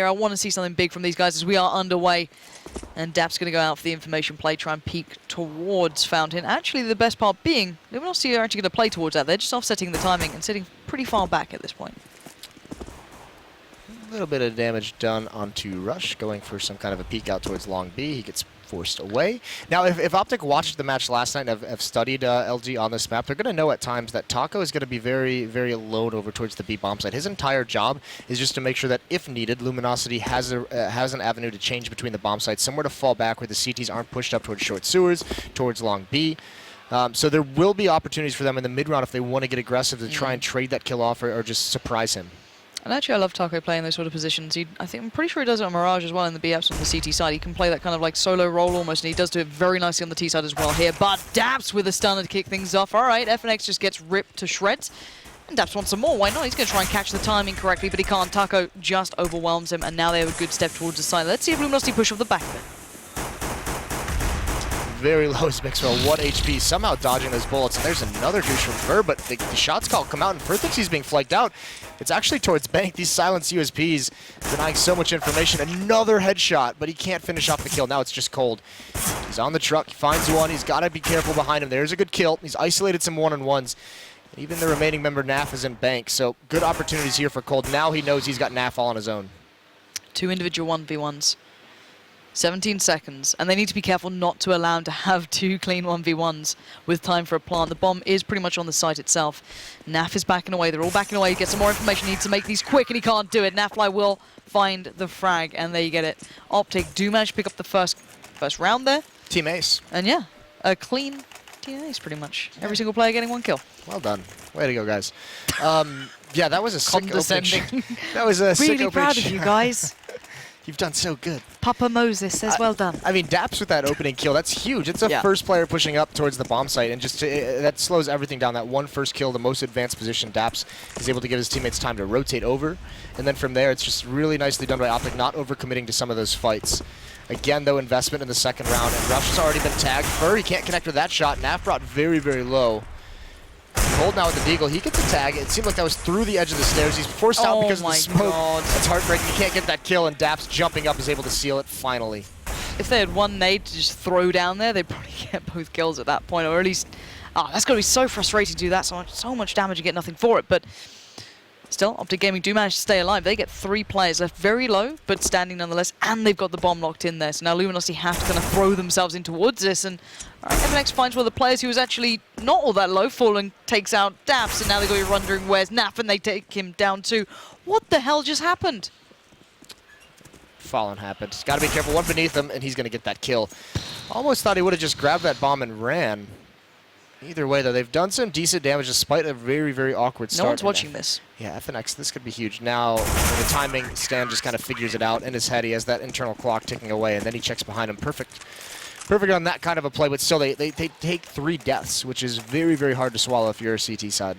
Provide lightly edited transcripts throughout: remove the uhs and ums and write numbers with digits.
I want to see something big from these guys as we are underway. And Dap's going to go out for the information play, try and peek towards Fountain. Actually, the best part being, Luminosity are actually going to play towards that. They're just offsetting the timing and sitting pretty far back at this point. A little bit of damage done onto Rush, going for some kind of a peek out towards long B. He gets forced away. Now, if Optic watched the match last night and have studied LG on this map, they're going to know at times that Taco is going to be very, very alone over towards the B bomb site. His entire job is just to make sure that, if needed, Luminosity has an avenue to change between the bomb sites, somewhere to fall back where the CTs aren't pushed up towards short sewers, towards long B. So there will be opportunities for them in the mid-round if they want to get aggressive to try and trade that kill off or just surprise him. And actually, I love Taco playing those sort of positions. I'm pretty sure he does it on Mirage as well in the B-Apps on the CT side. He can play that kind of like solo role almost, and he does do it very nicely on the T side as well here. But Daps with a stunner to kick things off. All right, FNX just gets ripped to shreds. And Daps wants some more. Why not? He's going to try and catch the timing correctly, but he can't. Taco just overwhelms him, and now they have a good step towards the side. Let's see if Luminosity push off the back of it. Very low is Mixwell, 1 HP, somehow dodging those bullets. And there's another douche from Fur, but the shots call come out, and Fur thinks he's being flaked out. It's actually towards Bank. These silenced USPs denying so much information. Another headshot, but he can't finish off the kill. Now it's just Cold. He's on the truck, he finds one. He's got to be careful behind him. There's a good kill. He's isolated some one-on-ones. Even the remaining member, Naf, is in Bank, so good opportunities here for Cold. Now he knows he's got Naf all on his own. 2 individual 1v1s. 17 seconds, and they need to be careful not to allow him to have 2 clean 1v1s with time for a plant. The bomb is pretty much on the site itself. Naf is backing away. They're all backing away. He gets some more information. He needs to make these quick, and he can't do it. Nafly will find the frag, and there you get it. Optic do manage to pick up the first round there. Team ace. And yeah, a clean team ace pretty much. Every single player getting 1 kill. Well done. Way to go, guys. Yeah, that was a sick Condescending. That was a sick really proud of you guys. You've done so good. Papa Moses says well done. I mean, Daps with that opening kill, that's huge. It's a first player pushing up towards the bomb site, and just that slows everything down. That one first kill, the most advanced position, Daps is able to give his teammates time to rotate over. And then from there, it's just really nicely done by Optic, not overcommitting to some of those fights. Again, though, investment in the second round, and Rush has already been tagged. Fur, he can't connect with that shot. Naf brought very, very low. Cold now with the Deagle. He gets a tag. It seemed like that was through the edge of the stairs. He's forced out because of the smoke. God. That's heartbreaking. He can't get that kill, and Daps jumping up is able to seal it finally. If they had one nade to just throw down there, they'd probably get both kills at that point, or at least... that's got to be so frustrating to do that. So much damage and get nothing for it, but... Still, Optic Gaming do manage to stay alive. They get 3 players left very low, but standing nonetheless, and they've got the bomb locked in there. So now Luminosity have to kind of throw themselves in towards this, and FNX finds one of the players who was actually not all that low, falling, takes out Daps, and now they've got you wondering where's Naf, and they take him down too. What the hell just happened? Fallen happened. He's got to be careful. One beneath him, and he's going to get that kill. Almost thought he would have just grabbed that bomb and ran. Either way, though, they've done some decent damage despite a very, very awkward start. No one's watching this. Yeah, FNX, this could be huge. Now, the timing, Stan just kind of figures it out in his head. He has that internal clock ticking away, and then he checks behind him. Perfect on that kind of a play, but still, they take 3 deaths, which is very, very hard to swallow if you're a CT side.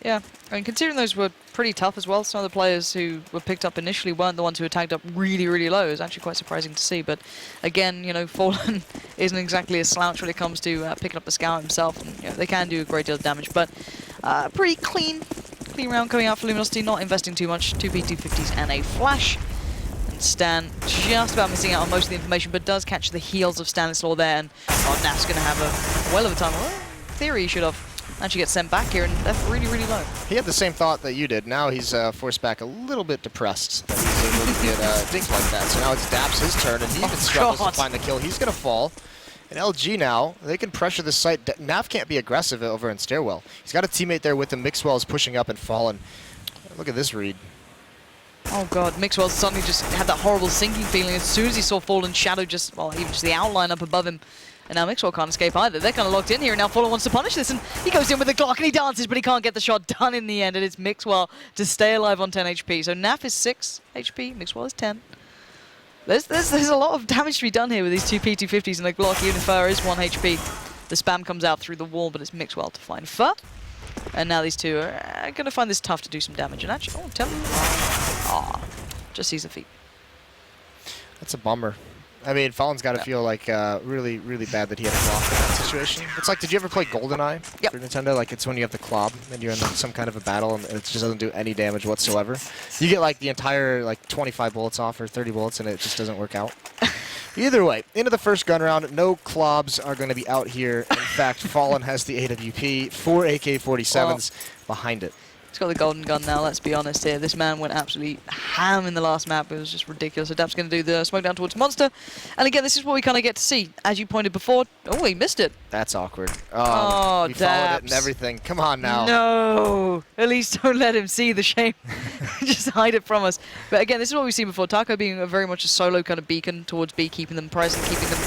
Yeah, I mean, considering those were pretty tough as well, some of the players who were picked up initially weren't the ones who were tagged up really, really low. It was actually quite surprising to see. But again, you know, Fallen isn't exactly a slouch when it comes to picking up the scout himself. And, you know, they can do a great deal of damage, but pretty clean round coming out for Luminosity, not investing too much. 2 P250s and a flash. And Stan just about missing out on most of the information, but does catch the heels of Stanislaw there. And Naf's going to have a well of a time. Well, in theory, he should have. Actually get sent back here, and they're really, really low. He had the same thought that you did. Now he's forced back a little bit depressed that he's able to get dinked like that. So now it's Daps his turn, and he even struggles to find the kill. He's going to fall. And LG now, they can pressure the site. Naf can't be aggressive over in Stairwell. He's got a teammate there with him. Mixwell is pushing up and falling. Look at this read. Oh god, Mixwell suddenly just had that horrible sinking feeling as soon as he saw Fallen Shadow just, well, even just the outline up above him. And now Mixwell can't escape either. They're kind of locked in here, and now Fallen wants to punish this, and he goes in with the Glock, and he dances, but he can't get the shot done in the end, and it's Mixwell to stay alive on 10 HP. So Naf is 6 HP, Mixwell is 10. There's a lot of damage to be done here with these 2 P250s and the Glock. Even Fur is 1 HP. The spam comes out through the wall, but it's Mixwell to find Fur. And now these two are going to find this tough to do some damage. And actually, oh, tell him. Just sees the feet. That's a bummer. I mean, Fallen's got to feel like really, really bad that he had a block in that situation. It's like, did you ever play GoldenEye Yep. for Nintendo? Like, it's when you have the Klob and you're in like, some kind of a battle and it just doesn't do any damage whatsoever. You get like the entire like 25 bullets off or 30 bullets and it just doesn't work out. Either way, into the first gun round, no Klobs are going to be out here. In fact, Fallen has the AWP, 4 AK-47s behind it. He's got the golden gun now, let's be honest here. This man went absolutely ham in the last map. It was just ridiculous. So Dap's going to do the smoke down towards Monster. And again, this is what we kind of get to see. As you pointed before, oh, he missed it. That's awkward. Oh, he followed it and everything. Come on now. No. At least don't let him see the shame. Just hide it from us. But again, this is what we've seen before. Taco being a very much a solo kind of beacon towards B, keeping them present, keeping them...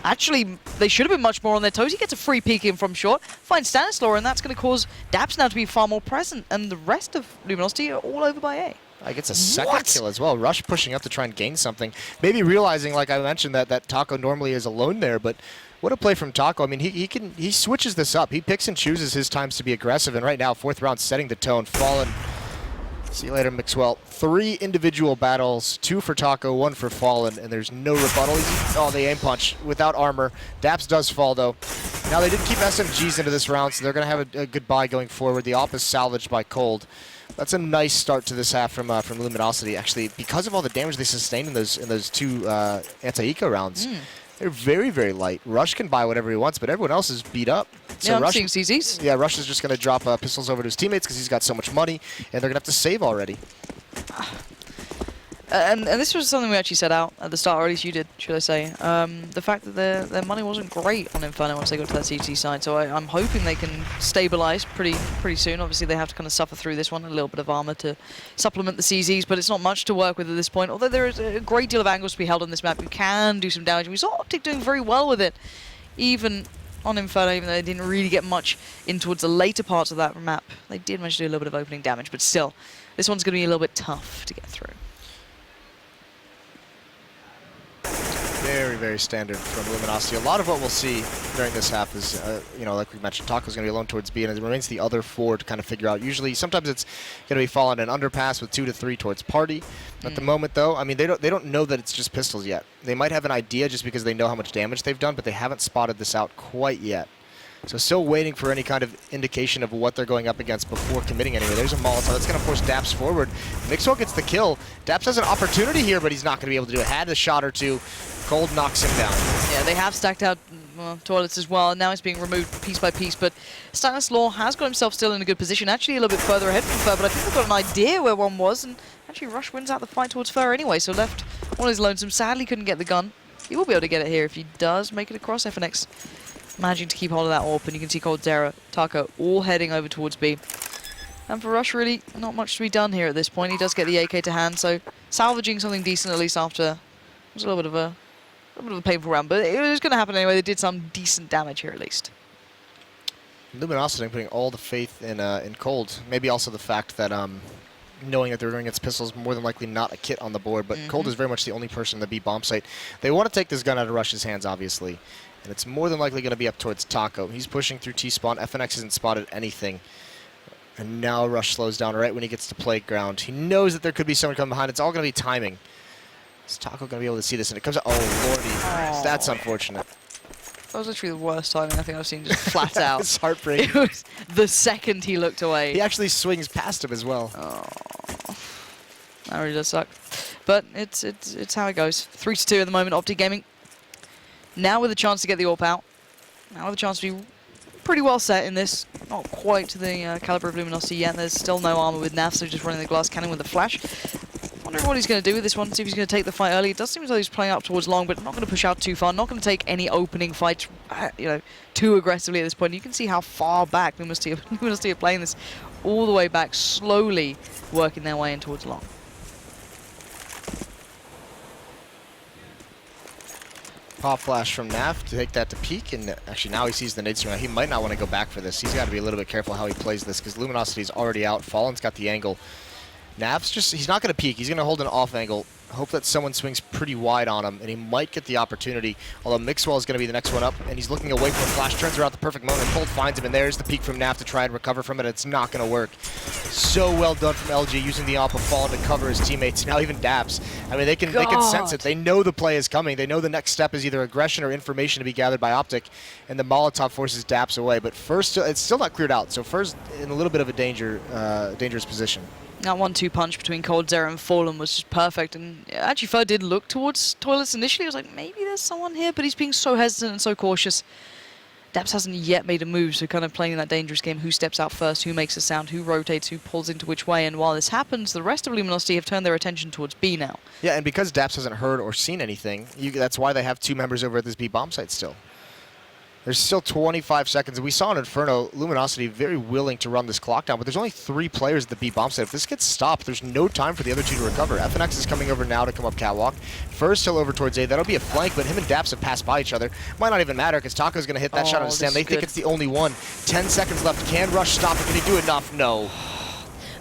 Actually, they should have been much more on their toes. He gets a free peek in from short, finds Stanislaw, and that's going to cause Daps now to be far more present, and the rest of Luminosity are all over by A. I gets a second kill as well. Rush pushing up to try and gain something. Maybe realizing, like I mentioned, that Taco normally is alone there, but what a play from Taco. I mean, he switches this up. He picks and chooses his times to be aggressive, and right now, 4th round, setting the tone. Fallen. See you later, Mixwell. 3 individual battles, 2 for Taco, 1 for Fallen, and there's no rebuttal. Oh, the aim punch without armor. Daps does fall, though. Now, they did keep SMGs into this round, so they're going to have a goodbye going forward. The op is salvaged by Cold. That's a nice start to this half from Luminosity, actually, because of all the damage they sustained in those 2 anti-eco rounds. They're very, very light. Rush can buy whatever he wants, but everyone else is beat up. So yeah, I'm Rush, seeing CZs. Yeah, Rush is just going to drop pistols over to his teammates because he's got so much money, and they're going to have to save already. And this was something we actually set out at the start, or at least you did, should I say. The fact that their money wasn't great on Inferno once they got to that CT side, so I'm hoping they can stabilize pretty soon. Obviously, they have to kind of suffer through this one, a little bit of armor to supplement the CZs, but it's not much to work with at this point. Although there is a great deal of angles to be held on this map, you can do some damage. We saw Optic doing very well with it, even on Inferno, even though they didn't really get much in towards the later parts of that map. They did manage to do a little bit of opening damage, but still, this one's going to be a little bit tough to get through. Very, very standard from Luminosity. A lot of what we'll see during this half is, you know, like we mentioned, Taco's going to be alone towards B, and it remains the other 4 to kind of figure out. Usually, sometimes it's going to be Fallen and Underpass with 2 to 3 towards Party. At the moment, though, I mean, they don't know that it's just pistols yet. They might have an idea just because they know how much damage they've done, but they haven't spotted this out quite yet. So still waiting for any kind of indication of what they're going up against before committing anyway. There's a Molotov. That's going to force Daps forward. Mixwell gets the kill. Daps has an opportunity here, but he's not going to be able to do it. Had a shot or 2. Cold knocks him down. Yeah, they have stacked out toilets as well, and now it's being removed piece by piece, but Stanislaw has got himself still in a good position, actually a little bit further ahead from Fur, but I think they've got an idea where one was, and actually Rush wins out the fight towards Fur anyway, so left on his lonesome. Sadly couldn't get the gun. He will be able to get it here if he does make it across. FNX managing to keep hold of that AWP, and you can see Cold, Zera, Taco all heading over towards B. And for Rush, really not much to be done here at this point. He does get the AK to hand, so salvaging something decent at least after it was a little bit of a painful round, but it was going to happen anyway. They did some decent damage here at least. Luminosity putting all the faith in Cold. Maybe also the fact that knowing that they were going against pistols, more than likely not a kit on the board, but Cold is very much the only person in the B bomb site. They want to take this gun out of Rush's hands, obviously, and it's more than likely going to be up towards Taco. He's pushing through T-spawn. FNX hasn't spotted anything. And now Rush slows down right when he gets to playground. He knows that there could be someone coming behind. It's all going to be timing. Is Taco going to be able to see this? And it comes out. Oh, lordy. Oh. That's unfortunate. That was literally the worst timing I think I've seen, just flat out. It's heartbreaking. It was the second he looked away. He actually swings past him as well. Oh. That really does suck. But it's how it goes. 3-2 at the moment, Optic Gaming. Now with a chance to get the AWP out. Now with a chance to be pretty well set in this. Not quite to the caliber of Luminosity yet. There's still no armor with Nav, so just running the glass cannon with the flash. Wondering what he's going to do with this one, see if he's going to take the fight early. It does seem as though he's playing up towards long, but not going to push out too far. Not going to take any opening fights, you know, too aggressively at this point. You can see how far back Luminosity are playing this, all the way back, slowly working their way in towards long. Pop flash from Nav to take that to peek, and actually now he sees the nade stream. He might not want to go back for this. He's got to be a little bit careful how he plays this because Luminosity's already out. Fallen's got the angle. Nav's just, he's not going to peek. He's going to hold an off angle. hope that someone swings pretty wide on him, and he might get the opportunity, although Mixwell is going to be the next one up, and he's looking away from a flash, turns around at the perfect moment, Cold finds him, and there's the peek from Naf to try and recover from it. It's not going to work. So well done from LG, using the Alpha Fallen to cover his teammates. Now even Daps, I mean, they can sense it. They know the play is coming. They know the next step is either aggression or information to be gathered by Optic, and the Molotov forces Daps away. But first, it's still not cleared out, so first in a little bit of a dangerous position. That 1-2 punch between coldzera and Fallen was just perfect, and actually Fer did look towards toilets initially. I was like, maybe there's someone here, but he's being so hesitant and so cautious. Daps hasn't yet made a move, so kind of playing that dangerous game, who steps out first, who makes a sound, who rotates, who pulls into which way, and while this happens, the rest of Luminosity have turned their attention towards B now. Yeah, and because Daps hasn't heard or seen anything, that's why they have 2 members over at this B bomb site still. There's still 25 seconds. We saw in Inferno, Luminosity very willing to run this clock down, but there's only 3 players at the B bomb site. If this gets stopped, there's no time for the other 2 to recover. FNX is coming over now to come up catwalk. First, still over towards A. That'll be a flank, but him and Daps have passed by each other. Might not even matter, because Taco's going to hit that shot on the stand. They think it's the only one. 10 seconds left. Can Rush stop it? Can he do enough? No.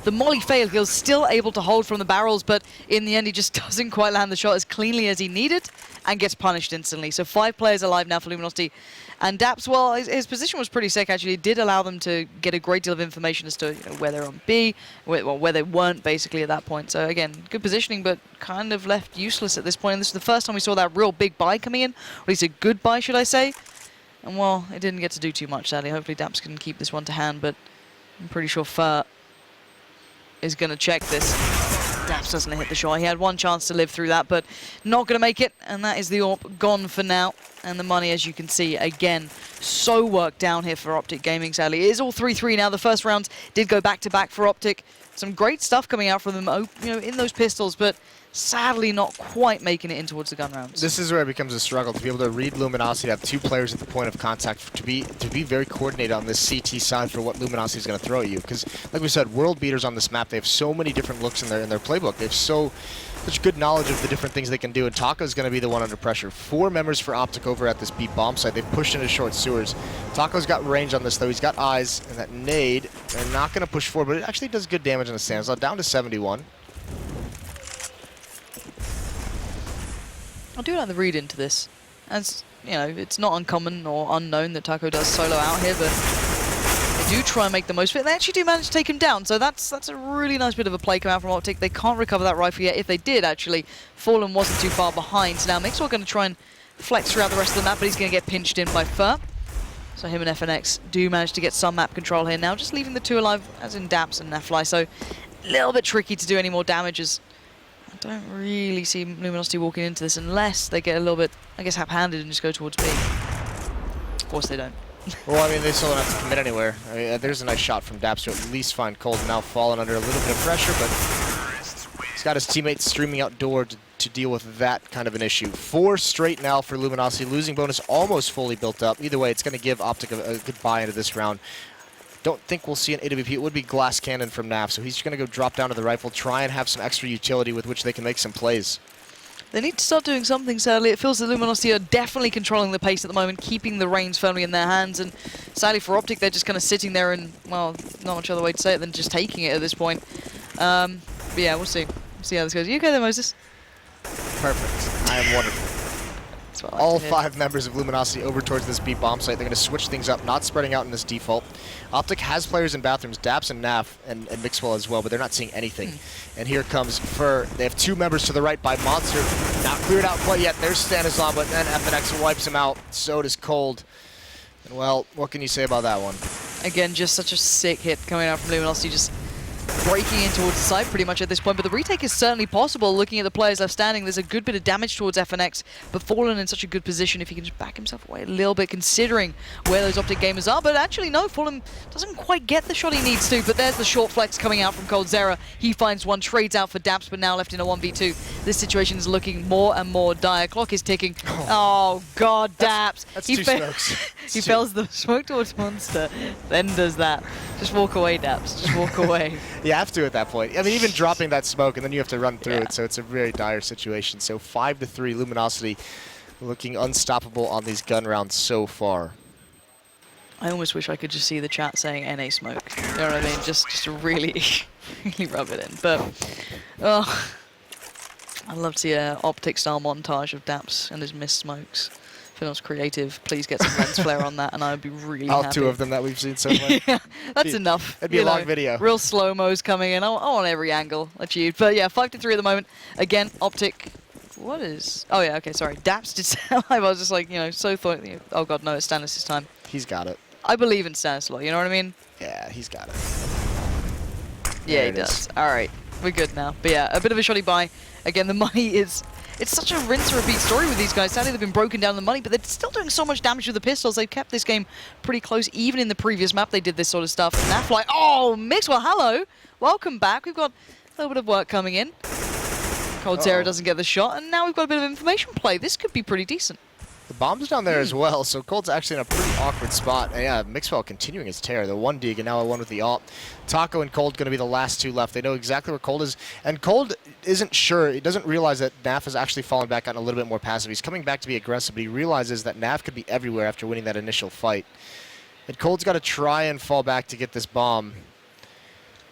The molly failed. He was still able to hold from the barrels, but in the end, he just doesn't quite land the shot as cleanly as he needed and gets punished instantly. So 5 players alive now for Luminosity. And Daps, well, his position was pretty sick, actually. It did allow them to get a great deal of information as to where they're on B, where they weren't, basically, at that point. So, again, good positioning, but kind of left useless at this point. And this is the first time we saw that real big buy coming in, or at least a good buy, should I say. And, well, it didn't get to do too much, sadly. Hopefully Daps can keep this one to hand, but I'm pretty sure Fer is going to check this. Daps doesn't hit the shot. He had 1 chance to live through that, but not going to make it. And that is the AWP gone for now. And the money, as you can see, again, so worked down here for Optic Gaming, sadly. It is all 3-3 now. The first rounds did go back-to-back for Optic. Some great stuff coming out from them, in those pistols, but sadly not quite making it in towards the gun rounds. This is where it becomes a struggle to be able to read Luminosity, to have 2 players at the point of contact, to be very coordinated on this CT side for what Luminosity is going to throw at you. Because, like we said, world beaters on this map, they have so many different looks in their playbook. They have such good knowledge of the different things they can do, and Taco's going to be the one under pressure. 4 members for Optic over at this B bomb site. They've pushed into short sewers. Taco's got range on this, though. He's got eyes, and that nade, they're not going to push forward, but it actually does good damage on the stands. Down to 71. I do like the read into this. As, it's not uncommon or unknown that Taco does solo out here, but they do try and make the most of it. They actually do manage to take him down, so that's a really nice bit of a play coming out from Optic. They can't recover that rifle yet. If they did, actually, Fallen wasn't too far behind. So now Mixwell going to try and flex throughout the rest of the map, but he's going to get pinched in by Fer. So him and FNX do manage to get some map control here now, just leaving the 2 alive, as in Daps and Nafly. So a little bit tricky to do any more damage, as I don't really see Luminosity walking into this unless they get a little bit, I guess, hap-handed and just go towards B. Of course they don't. Well, I mean, they still don't have to commit anywhere. I mean, there's a nice shot from Daps to at least find Cold, now fallen under a little bit of pressure, but he's got his teammates streaming outdoor to deal with that kind of an issue. 4 straight now for Luminosity. Losing bonus almost fully built up. Either way, it's going to give Optic a good buy into this round. Don't think we'll see an AWP. It would be glass cannon from Naf, so he's going to go drop down to the rifle, try and have some extra utility with which they can make some plays. They need to start doing something, sadly. It feels that Luminosity are definitely controlling the pace at the moment, keeping the reins firmly in their hands, and sadly for Optic, they're just kind of sitting there and, well, not much other way to say it than just taking it at this point. But yeah, we'll see. See how this goes. You okay there, Moses? Perfect. I am wonderful. Like all 5 members of Luminosity over towards this B bomb site. They're going to switch things up, not spreading out in this default. Optic has players in bathrooms, Daps and Naf, and Mixwell as well, but they're not seeing anything. And here comes Fer. They have 2 members to the right by Monster. Not cleared out quite yet. There's Stanislav, but then FNX wipes him out. So does Cold. And well, what can you say about that one? Again, just such a sick hit coming out from Luminosity, just breaking in towards the side pretty much at this point, but the retake is certainly possible. Looking at the players left standing, there's a good bit of damage towards FNX, but Fallen in such a good position if he can just back himself away a little bit, considering where those Optic gamers are. But actually, no, Fallen doesn't quite get the shot he needs to, but there's the short flex coming out from coldzera. He finds one, trades out for Daps, but now left in a 1v2. This situation is looking more and more dire. Clock is ticking. Oh, God, Daps. That's 2 smokes. He fails the smoke towards Monster, then does that. Just walk away, Daps. Just walk away. You have to at that point. I mean, even dropping that smoke, and then you have to run through it, so it's a very dire situation. So 5-3, Luminosity looking unstoppable on these gun rounds so far. I almost wish I could just see the chat saying NA smoke. You know what I mean? Just to really, really rub it in. But, I'd love to see an Optic style montage of Daps and his missed smokes. If anyone's creative, please get some lens flare on that, and I would be really All happy. 2 of them that we've seen so far. Yeah, that's enough. It'd be a long video. Real slow-mos coming in. I want every angle achieved. But yeah, 5-3 at the moment. Again, Optic. What is... Oh yeah, okay, sorry. Daps did sound like I was just like, so thought... Oh god, no, it's Stannis this time. He's got it. I believe in Stanislaw, you know what I mean? Yeah, he's got it. Yeah, he does. Alright, we're good now. But yeah, a bit of a shoddy buy. Again, the money is... It's such a rinse-and-repeat story with these guys. Sadly, they've been broken down the money, but they're still doing so much damage with the pistols. They've kept this game pretty close. Even in the previous map, they did this sort of stuff. Naf like, oh, Mixwell, hello. Welcome back. We've got a little bit of work coming in. Coldzera doesn't get the shot, and now we've got a bit of information play. This could be pretty decent. The bomb's down there as well, so Cold's actually in a pretty awkward spot. And yeah, Mixwell continuing his tear. The 1 dig and now a 1 with the ult. Taco and Cold going to be the last 2 left. They know exactly where Cold is. And Cold isn't sure. He doesn't realize that Naf has actually fallen back on a little bit more passive. He's coming back to be aggressive, but he realizes that Naf could be everywhere after winning that initial fight. And Cold's got to try and fall back to get this bomb.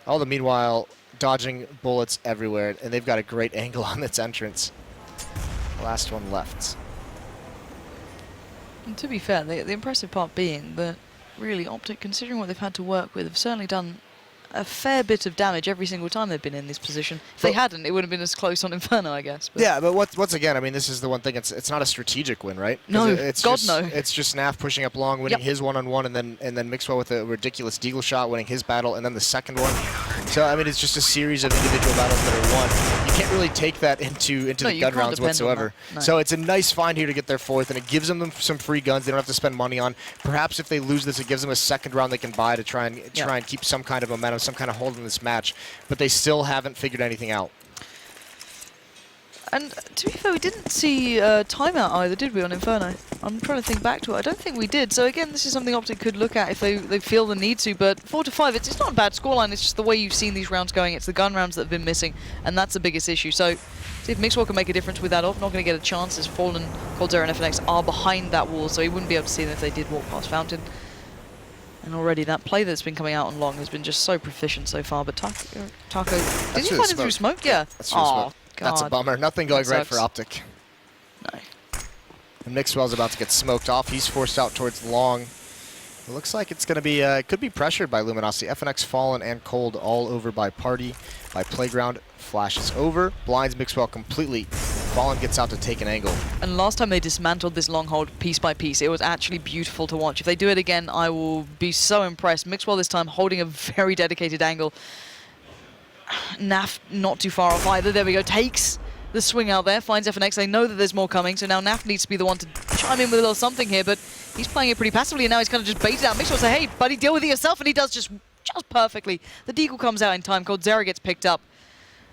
All the meanwhile, dodging bullets everywhere. And they've got a great angle on its entrance. Last one left. And to be fair, the impressive part being that really Optic, considering what they've had to work with, have certainly done a fair bit of damage every single time they've been in this position. If they hadn't, it would have been as close on Inferno, I guess. But yeah, but once again, I mean, this is the one thing. It's not a strategic win, right? No, it's God just, no. It's just Naf pushing up long, winning his one-on-one, and then Mixwell with a ridiculous deagle shot, winning his battle, and then the second one. So I mean, it's just a series of individual battles that are won. You can't really take that into the gun rounds whatsoever. No. So it's a nice find here to get their 4th, and it gives them some free guns. They don't have to spend money on. Perhaps if they lose this, it gives them a second round they can buy to try and keep some kind of momentum, some kind of hold in this match. But they still haven't figured anything out. And to be fair, we didn't see timeout either, did we, on Inferno? I'm trying to think back to it. I don't think we did. So again, this is something Optic could look at if they feel the need to. But 4-5, it's not a bad scoreline. It's just the way you've seen these rounds going. It's the gun rounds that have been missing, and that's the biggest issue. So see if Mixwell can make a difference with that off. Not going to get a chance as Fallen, Coldzera, and FNX are behind that wall, so he wouldn't be able to see them if they did walk past Fountain. And already that play that's been coming out on long has been just so proficient so far. But Taco, did he find him through smoke? Yeah. That's through smoke. That's a bummer. Nothing going right for Optic. No. And Mixwell's about to get smoked off. He's forced out towards long. It looks like it's going to be, could be pressured by Luminosity. FNX, Fallen, and Cold all over by Party, by Playground. Flashes over, blinds Mixwell completely. Fallen gets out to take an angle. And last time they dismantled this long hold piece by piece, it was actually beautiful to watch. If they do it again, I will be so impressed. Mixwell this time holding a very dedicated angle. Naf not too far off either. There we go. Takes the swing out there. Finds FNX. They know that there's more coming. So now Naf needs to be the one to chime in with a little something here. But he's playing it pretty passively. And now he's kind of just baited out. Mixwell say, hey, buddy, deal with it yourself. And he does just perfectly. The deagle comes out in time. Coldzera gets picked up.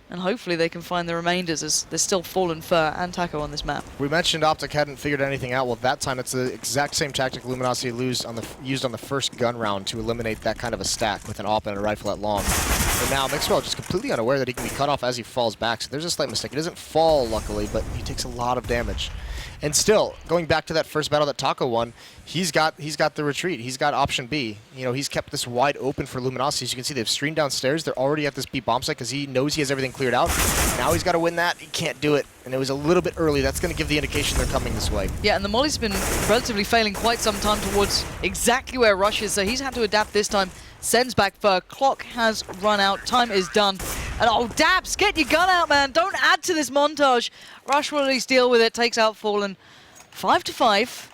And hopefully they can find the remainders, as there's still Fallen, Fur, and Taco on this map. We mentioned Optic hadn't figured anything out. Well, that time it's the exact same tactic Luminosity used on the first gun round to eliminate that kind of a stack with an AWP and a rifle at long. But now Mixwell just completely unaware that he can be cut off as he falls back. So there's a slight mistake. He doesn't fall, luckily, but he takes a lot of damage. And still, going back to that first battle that Taco won, he's got the retreat. He's got option B. You know, he's kept this wide open for Luminosity. As you can see, they've streamed downstairs. They're already at this B bomb site because he knows he has everything cleared out. Now he's got to win that. He can't do it. And it was a little bit early. That's going to give the indication they're coming this way. Yeah, and the molly's been relatively failing quite some time towards exactly where Rush is, so he's had to adapt this time. Sends back Fur. Clock has run out. Time is done. And oh, Dabs, get your gun out, man. Don't add to this montage. Rush will at least deal with it. Takes out Fallen. 5-5.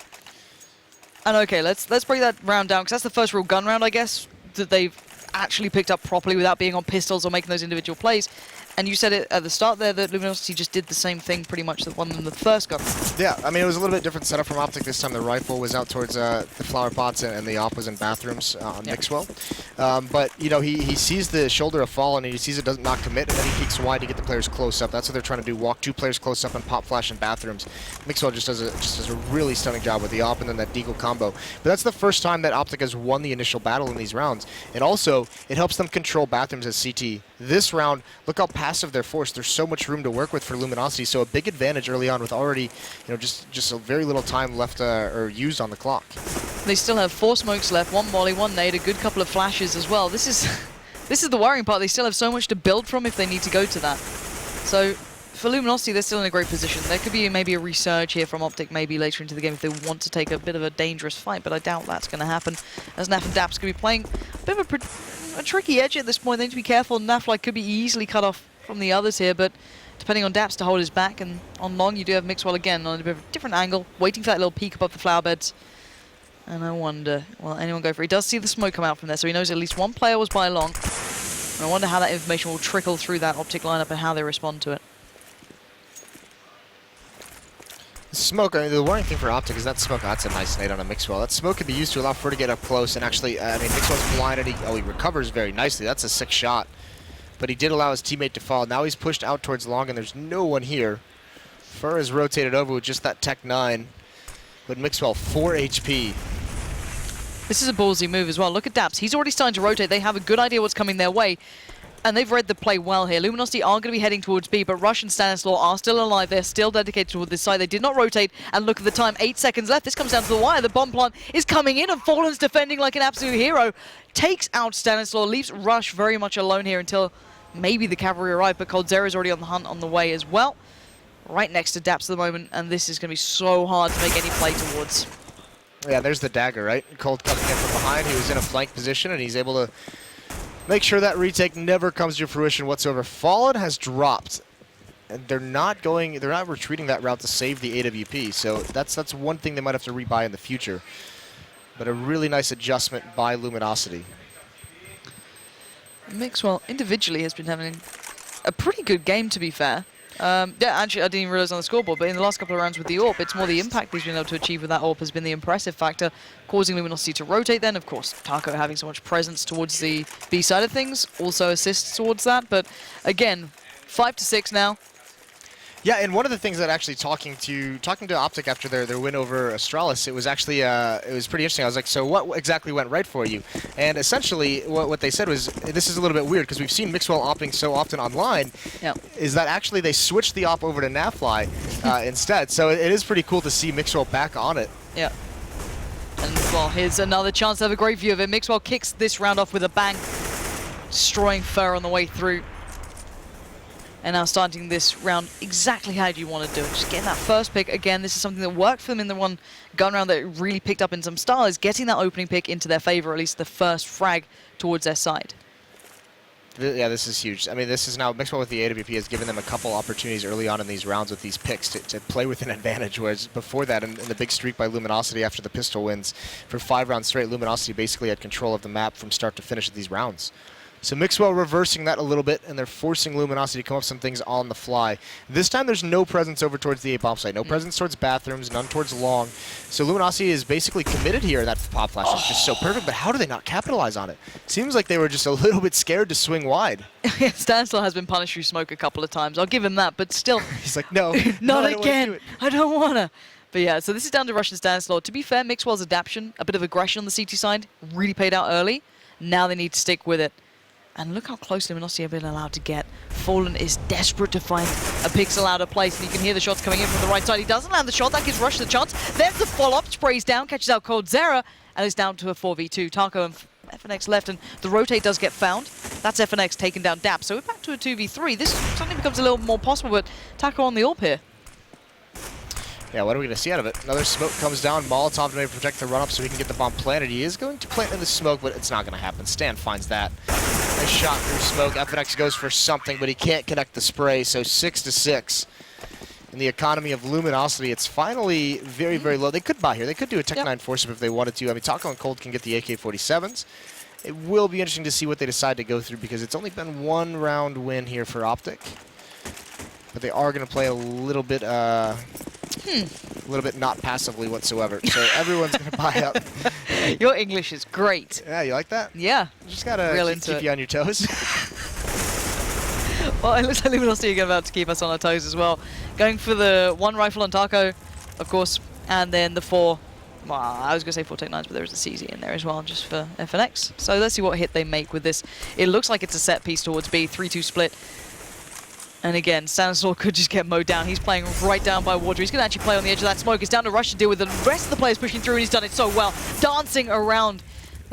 And okay, let's break that round down, because that's the first real gun round, I guess, that they've actually picked up properly without being on pistols or making those individual plays. And you said it at the start there that Luminosity just did the same thing pretty much that won them the first gun. Yeah, I mean, it was a little bit different setup from Optic this time. The rifle was out towards the flower pots, and the op was in bathrooms on Mixwell. But, you know, he sees the shoulder of Fallen, and he sees it does not commit, and then he peeks wide to get the players close up. That's what they're trying to do, walk 2 players close up and pop flash in bathrooms. Mixwell just does a really stunning job with the op and then that deagle combo. But that's the first time that Optic has won the initial battle in these rounds. And also, it helps them control bathrooms as CT. This round, look how passive they're forced. There's so much room to work with for Luminosity, so a big advantage early on with already, you know, just a very little time left or used on the clock. They still have 4 smokes left, 1 molly, 1 nade, a good couple of flashes as well. This is the worrying part. They still have so much to build from if they need to go to that. So for Luminosity, they're still in a great position. There could be maybe a resurge here from Optic maybe later into the game if they want to take a bit of a dangerous fight, but I doubt that's going to happen, as Naf and Dap's going to be playing a bit of a tricky edge at this point. They need to be careful. Naf could be easily cut off from the others here, but depending on Daps to hold his back, and on long you do have Mixwell again on a bit of a different angle, waiting for that little peek above the flower beds. And I wonder, will anyone go for it? He does see the smoke come out from there, so he knows at least one player was by long. And I wonder how that information will trickle through that Optic lineup and how they respond to it. Smoke, I mean, the worrying thing for Optic is that smoke, that's a nice nade on a Mixwell. That smoke could be used to allow Fur to get up close, and actually, I mean, Mixwell's blinded, he recovers very nicely. That's a sick shot. But he did allow his teammate to fall. Now he's pushed out towards long, and there's no one here. Fur is rotated over with just that Tech 9. But Mixwell, 4 HP. This is a ballsy move as well. Look at Daps. He's already starting to rotate. They have a good idea what's coming their way. And they've read the play well here. Luminosity are going to be heading towards B, but Rush and Stanislaw are still alive. They're still dedicated toward this side. They did not rotate, and look at the time. 8 seconds left. This comes down to the wire. The bomb plant is coming in, and Fallen's defending like an absolute hero. Takes out Stanislaw, leaves Rush very much alone here until maybe the cavalry arrive, but Coldzera is already on the hunt on the way as well. Right next to Daps at the moment, and this is going to be so hard to make any play towards. Yeah, there's the dagger, right? Cold coming in from behind. He was in a flank position, and he's able to make sure that retake never comes to fruition whatsoever. Fallen has dropped, and they're not retreating that route to save the AWP. So that's one thing they might have to rebuy in the future. But a really nice adjustment by Luminosity. Mixwell individually has been having a pretty good game, to be fair. Yeah, actually, I didn't even realize on the scoreboard, but in the last couple of rounds with the AWP, it's more the impact he's been able to achieve with that AWP has been the impressive factor, causing Luminosity to rotate then. Of course, Taco having so much presence towards the B side of things also assists towards that, but again, 5-6 now. Yeah, and one of the things that actually talking to Optic after their win over Astralis, it was actually it was pretty interesting. I was like, so what exactly went right for you? And essentially, what they said was, this is a little bit weird because we've seen Mixwell opping so often online. Yep. Is that actually they switched the op over to Nafly instead? So it is pretty cool to see Mixwell back on it. Yeah. And well, here's another chance to have a great view of it. Mixwell kicks this round off with a bang, destroying Fur on the way through. And now starting this round exactly how do you want to do it. Just getting that first pick. Again, this is something that worked for them in the one gun round that really picked up in some style, is getting that opening pick into their favor, or at least the first frag towards their side. Yeah, this is huge. I mean, this is now, Mixwell with the AWP has given them a couple opportunities early on in these rounds with these picks to play with an advantage, whereas before that, in the big streak by Luminosity after the pistol wins, for 5 rounds straight, Luminosity basically had control of the map from start to finish of these rounds. So Mixwell reversing that a little bit, and they're forcing Luminosity to come up with some things on the fly. This time there's no presence over towards the A bomb site, no presence towards bathrooms, none towards long. So Luminosity is basically committed here. That pop flash is just so perfect, but how do they not capitalize on it? Seems like they were just a little bit scared to swing wide. Stanislaw has been punished through smoke a couple of times. I'll give him that, but still. He's like, no, not again. I don't want to. But yeah, so this is down to Rush and Stanislaw. To be fair, Mixwell's adaptation, a bit of aggression on the CT side, really paid out early. Now they need to stick with it. And look how close Luminosity have been allowed to get. Fallen is desperate to find a pixel out of place, and you can hear the shots coming in from the right side. He doesn't land the shot. That gives Rush the chance. There's the follow-up. Sprays down, catches out Coldzera, and it's down to a 4v2. Taco and FNX left, and the rotate does get found. That's FNX taking down Dap. So we're back to a 2v3. This suddenly becomes a little more possible, but Taco on the AWP here. Yeah, what are we going to see out of it? Another smoke comes down. Molotov to maybe protect the run-up so he can get the bomb planted. He is going to plant in the smoke, but it's not going to happen. Stan finds that. Nice shot through smoke. FNX goes for something, but he can't connect the spray, so 6-6. In the economy of Luminosity, it's finally very, very low. They could buy here. They could do a Tech 9 force if they wanted to. I mean, Taco and Cold can get the AK-47s. It will be interesting to see what they decide to go through because it's only been 1 round win here for Optic. But they are going to play a little bit not passively whatsoever. So everyone's going to buy up. Your English is great. Yeah, you like that? Yeah. You just got to keep you on your toes. Well, it looks like Luminosity are about to keep us on our toes as well. Going for the 1 rifle on Taco, of course, and then the 4. Well, I was going to say 4 Tech 9s, but there is a CZ in there as well, just for FNX. So let's see what hit they make with this. It looks like it's a set piece towards B, 3-2 split. And again, Stanislaw could just get mowed down. He's playing right down by Water. He's going to actually play on the edge of that smoke. It's down to Rush to deal with the rest of the players pushing through, and he's done it so well. Dancing around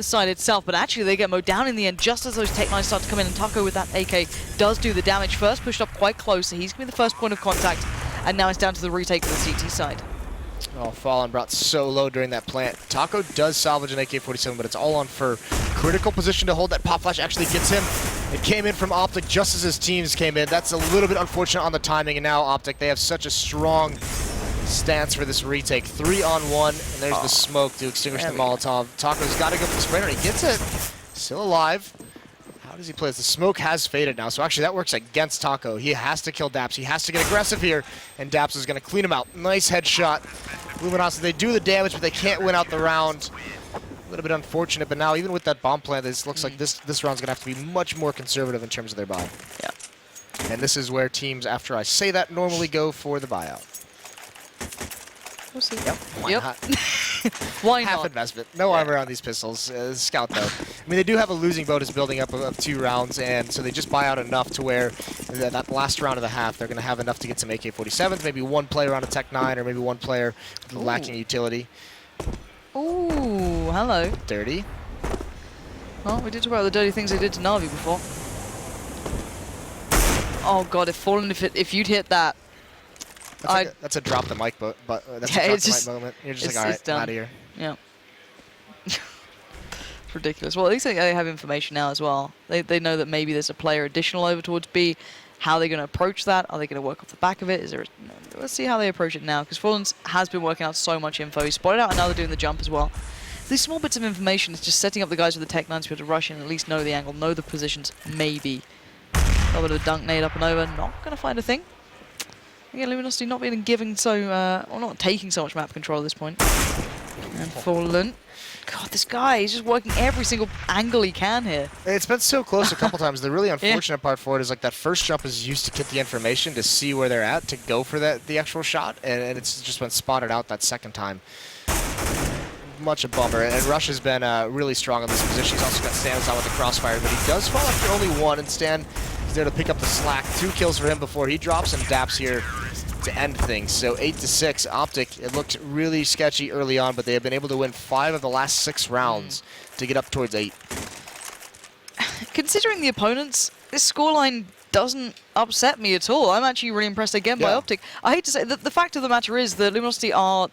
the side itself, but actually they get mowed down in the end just as those Tech-9s start to come in, and Taco with that AK does do the damage. First pushed up quite close, so he's going to be the first point of contact, and now it's down to the retake for the CT side. Oh, Fallen brought so low during that plant. Taco does salvage an AK-47, but it's all on for critical position to hold. That pop flash actually gets him. It came in from Optic just as his teams came in. That's a little bit unfortunate on the timing, and now Optic, they have such a strong stance for this retake. 3-on-1, and there's the smoke to extinguish the Molotov. Taco's got to go for the sprayer, and he gets it. Still alive. How does he play this? The smoke has faded now, so actually that works against Taco. He has to kill Daps. He has to get aggressive here, and Daps is going to clean him out. Nice headshot. Luminosity, they do the damage, but they can't win out the round. A little bit unfortunate, but now even with that bomb plant, this looks like this round's going to have to be much more conservative in terms of their buy. Yeah. And this is where teams, after I say that, normally go for the buyout. We'll see. Yep. Why not? Why Half not? investment. No armor on these pistols. Scout, though. I mean, they do have a losing bonus building up of 2 rounds, and so they just buy out enough to where that last round of the half, they're going to have enough to get some AK-47s, maybe one player on a Tech-9, or maybe one player lacking utility. Ooh, hello. Dirty. Well, we did talk about the dirty things they did to Na'Vi before. Oh god, if you'd hit that. That's a drop the mic, but that's yeah, a drop the mic moment. You're just like, all right, out of here. Yeah. It's ridiculous. Well, at least they have information now as well. They know that maybe there's a player additional over towards B. How are they going to approach that? Are they going to work off the back of it? Let's see how they approach it now, because Fallen's has been working out so much info. He spotted out another doing the jump as well. These small bits of information is just setting up the guys with the Tech-9s to be able to rush in and at least know the angle, know the positions, maybe. A little bit of a dunk nade up and over. Not going to find a thing. Again, Luminosity not being given or not taking so much map control at this point. And Fallen. God, this guy, he's just working every single angle he can here. It's been so close a couple times. The really unfortunate part for it is like that first jump is used to get the information to see where they're at, to go for the actual shot, and it's just been spotted out that second time. Much a bummer, and Rush has been really strong in this position. He's also got Stan on with the crossfire, but he does fall after only 1, and Stan is there to pick up the slack. 2 kills for him before he drops, and Daps here to end things. So 8-6, Optic, it looked really sketchy early on, but they have been able to win 5 of the last 6 rounds to get up towards 8. Considering the opponents, this scoreline doesn't upset me at all. I'm actually really impressed again by Optic. I hate to say, the fact of the matter is that Luminosity are,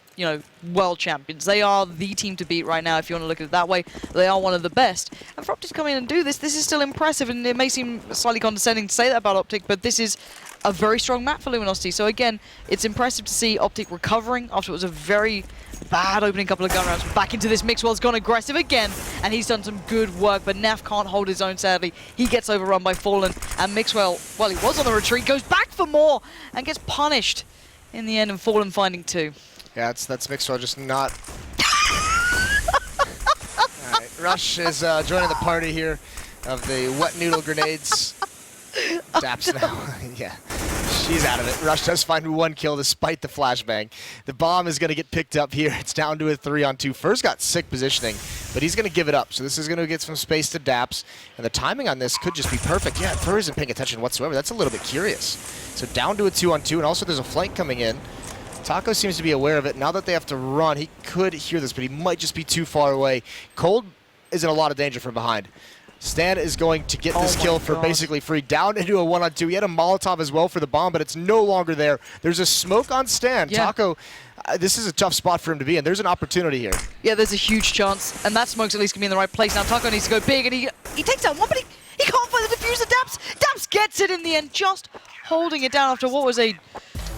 world champions. They are the team to beat right now, if you want to look at it that way. They are one of the best. And for Optic to come in and do this is still impressive, and it may seem slightly condescending to say that about Optic, but this is a very strong map for Luminosity. So again, it's impressive to see Optic recovering after it was a very bad opening couple of gun rounds. Back into this, Mixwell's gone aggressive again, and he's done some good work, but Naf can't hold his own, sadly. He gets overrun by Fallen, and Mixwell, well, he was on the retreat, goes back for more, and gets punished in the end, and Fallen finding 2. Yeah, that's Mixwell just not... Alright, Rush is joining the party here of the wet noodle grenades. Daps now, yeah. She's out of it. Rush does find 1 kill despite the flashbang. The bomb is going to get picked up here. It's down to a 3-on-2. First got sick positioning, but he's going to give it up. So this is going to get some space to Daps. And the timing on this could just be perfect. Yeah, Fur isn't paying attention whatsoever. That's a little bit curious. So down to a 2-on-2, and also there's a flank coming in. Taco seems to be aware of it. Now that they have to run, he could hear this, but he might just be too far away. Cold is in a lot of danger from behind. Stan is going to get this kill for basically free. Down into a 1-on-2. He had a Molotov as well for the bomb, but it's no longer there. There's a smoke on Stan. Yeah. Taco, this is a tough spot for him to be in. There's an opportunity here. Yeah, there's a huge chance, and that smoke's at least going to be in the right place. Now Taco needs to go big, and he takes out 1, but he can't find the diffuser. Daps gets it in the end, just holding it down after what was a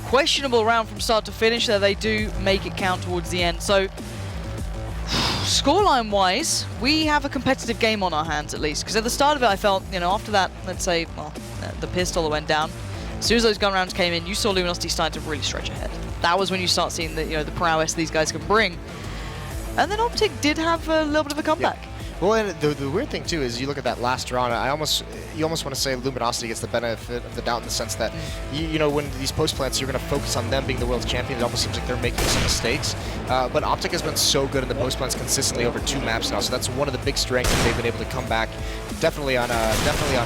questionable round from start to finish there. They do make it count towards the end. So scoreline-wise, we have a competitive game on our hands at least, because at the start of it I felt, after that, let's say, well, the pistol that went down, as soon as those gun rounds came in, you saw Luminosity starting to really stretch ahead. That was when you start seeing the prowess these guys can bring. And then Optic did have a little bit of a comeback. Yeah. Well, and the weird thing too is you look at that last round. You almost want to say Luminosity gets the benefit of the doubt in the sense that when these post plants, you're going to focus on them being the world champion. It almost seems like they're making some mistakes. But Optic has been so good in the post plants consistently over 2 maps now, so that's one of the big strengths that they've been able to come back. Definitely on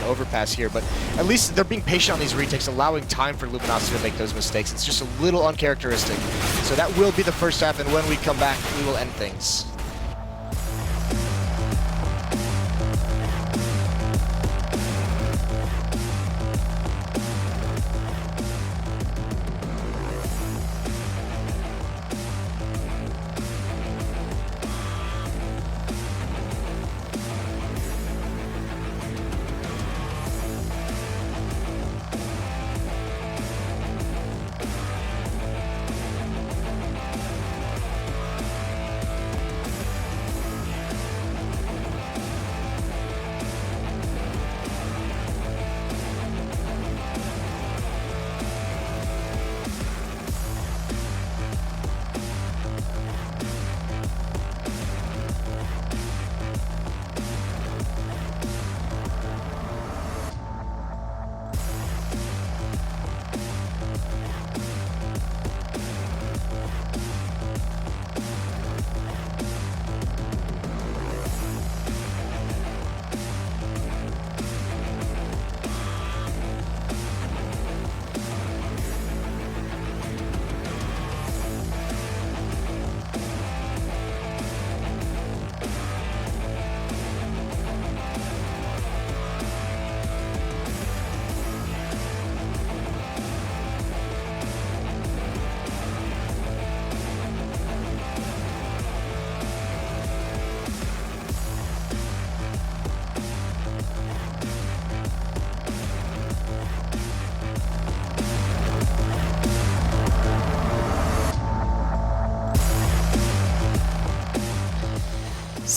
Overpass here, but at least they're being patient on these retakes, allowing time for Luminosity to make those mistakes. It's just a little uncharacteristic. So that will be the first half, and when we come back, we will end things.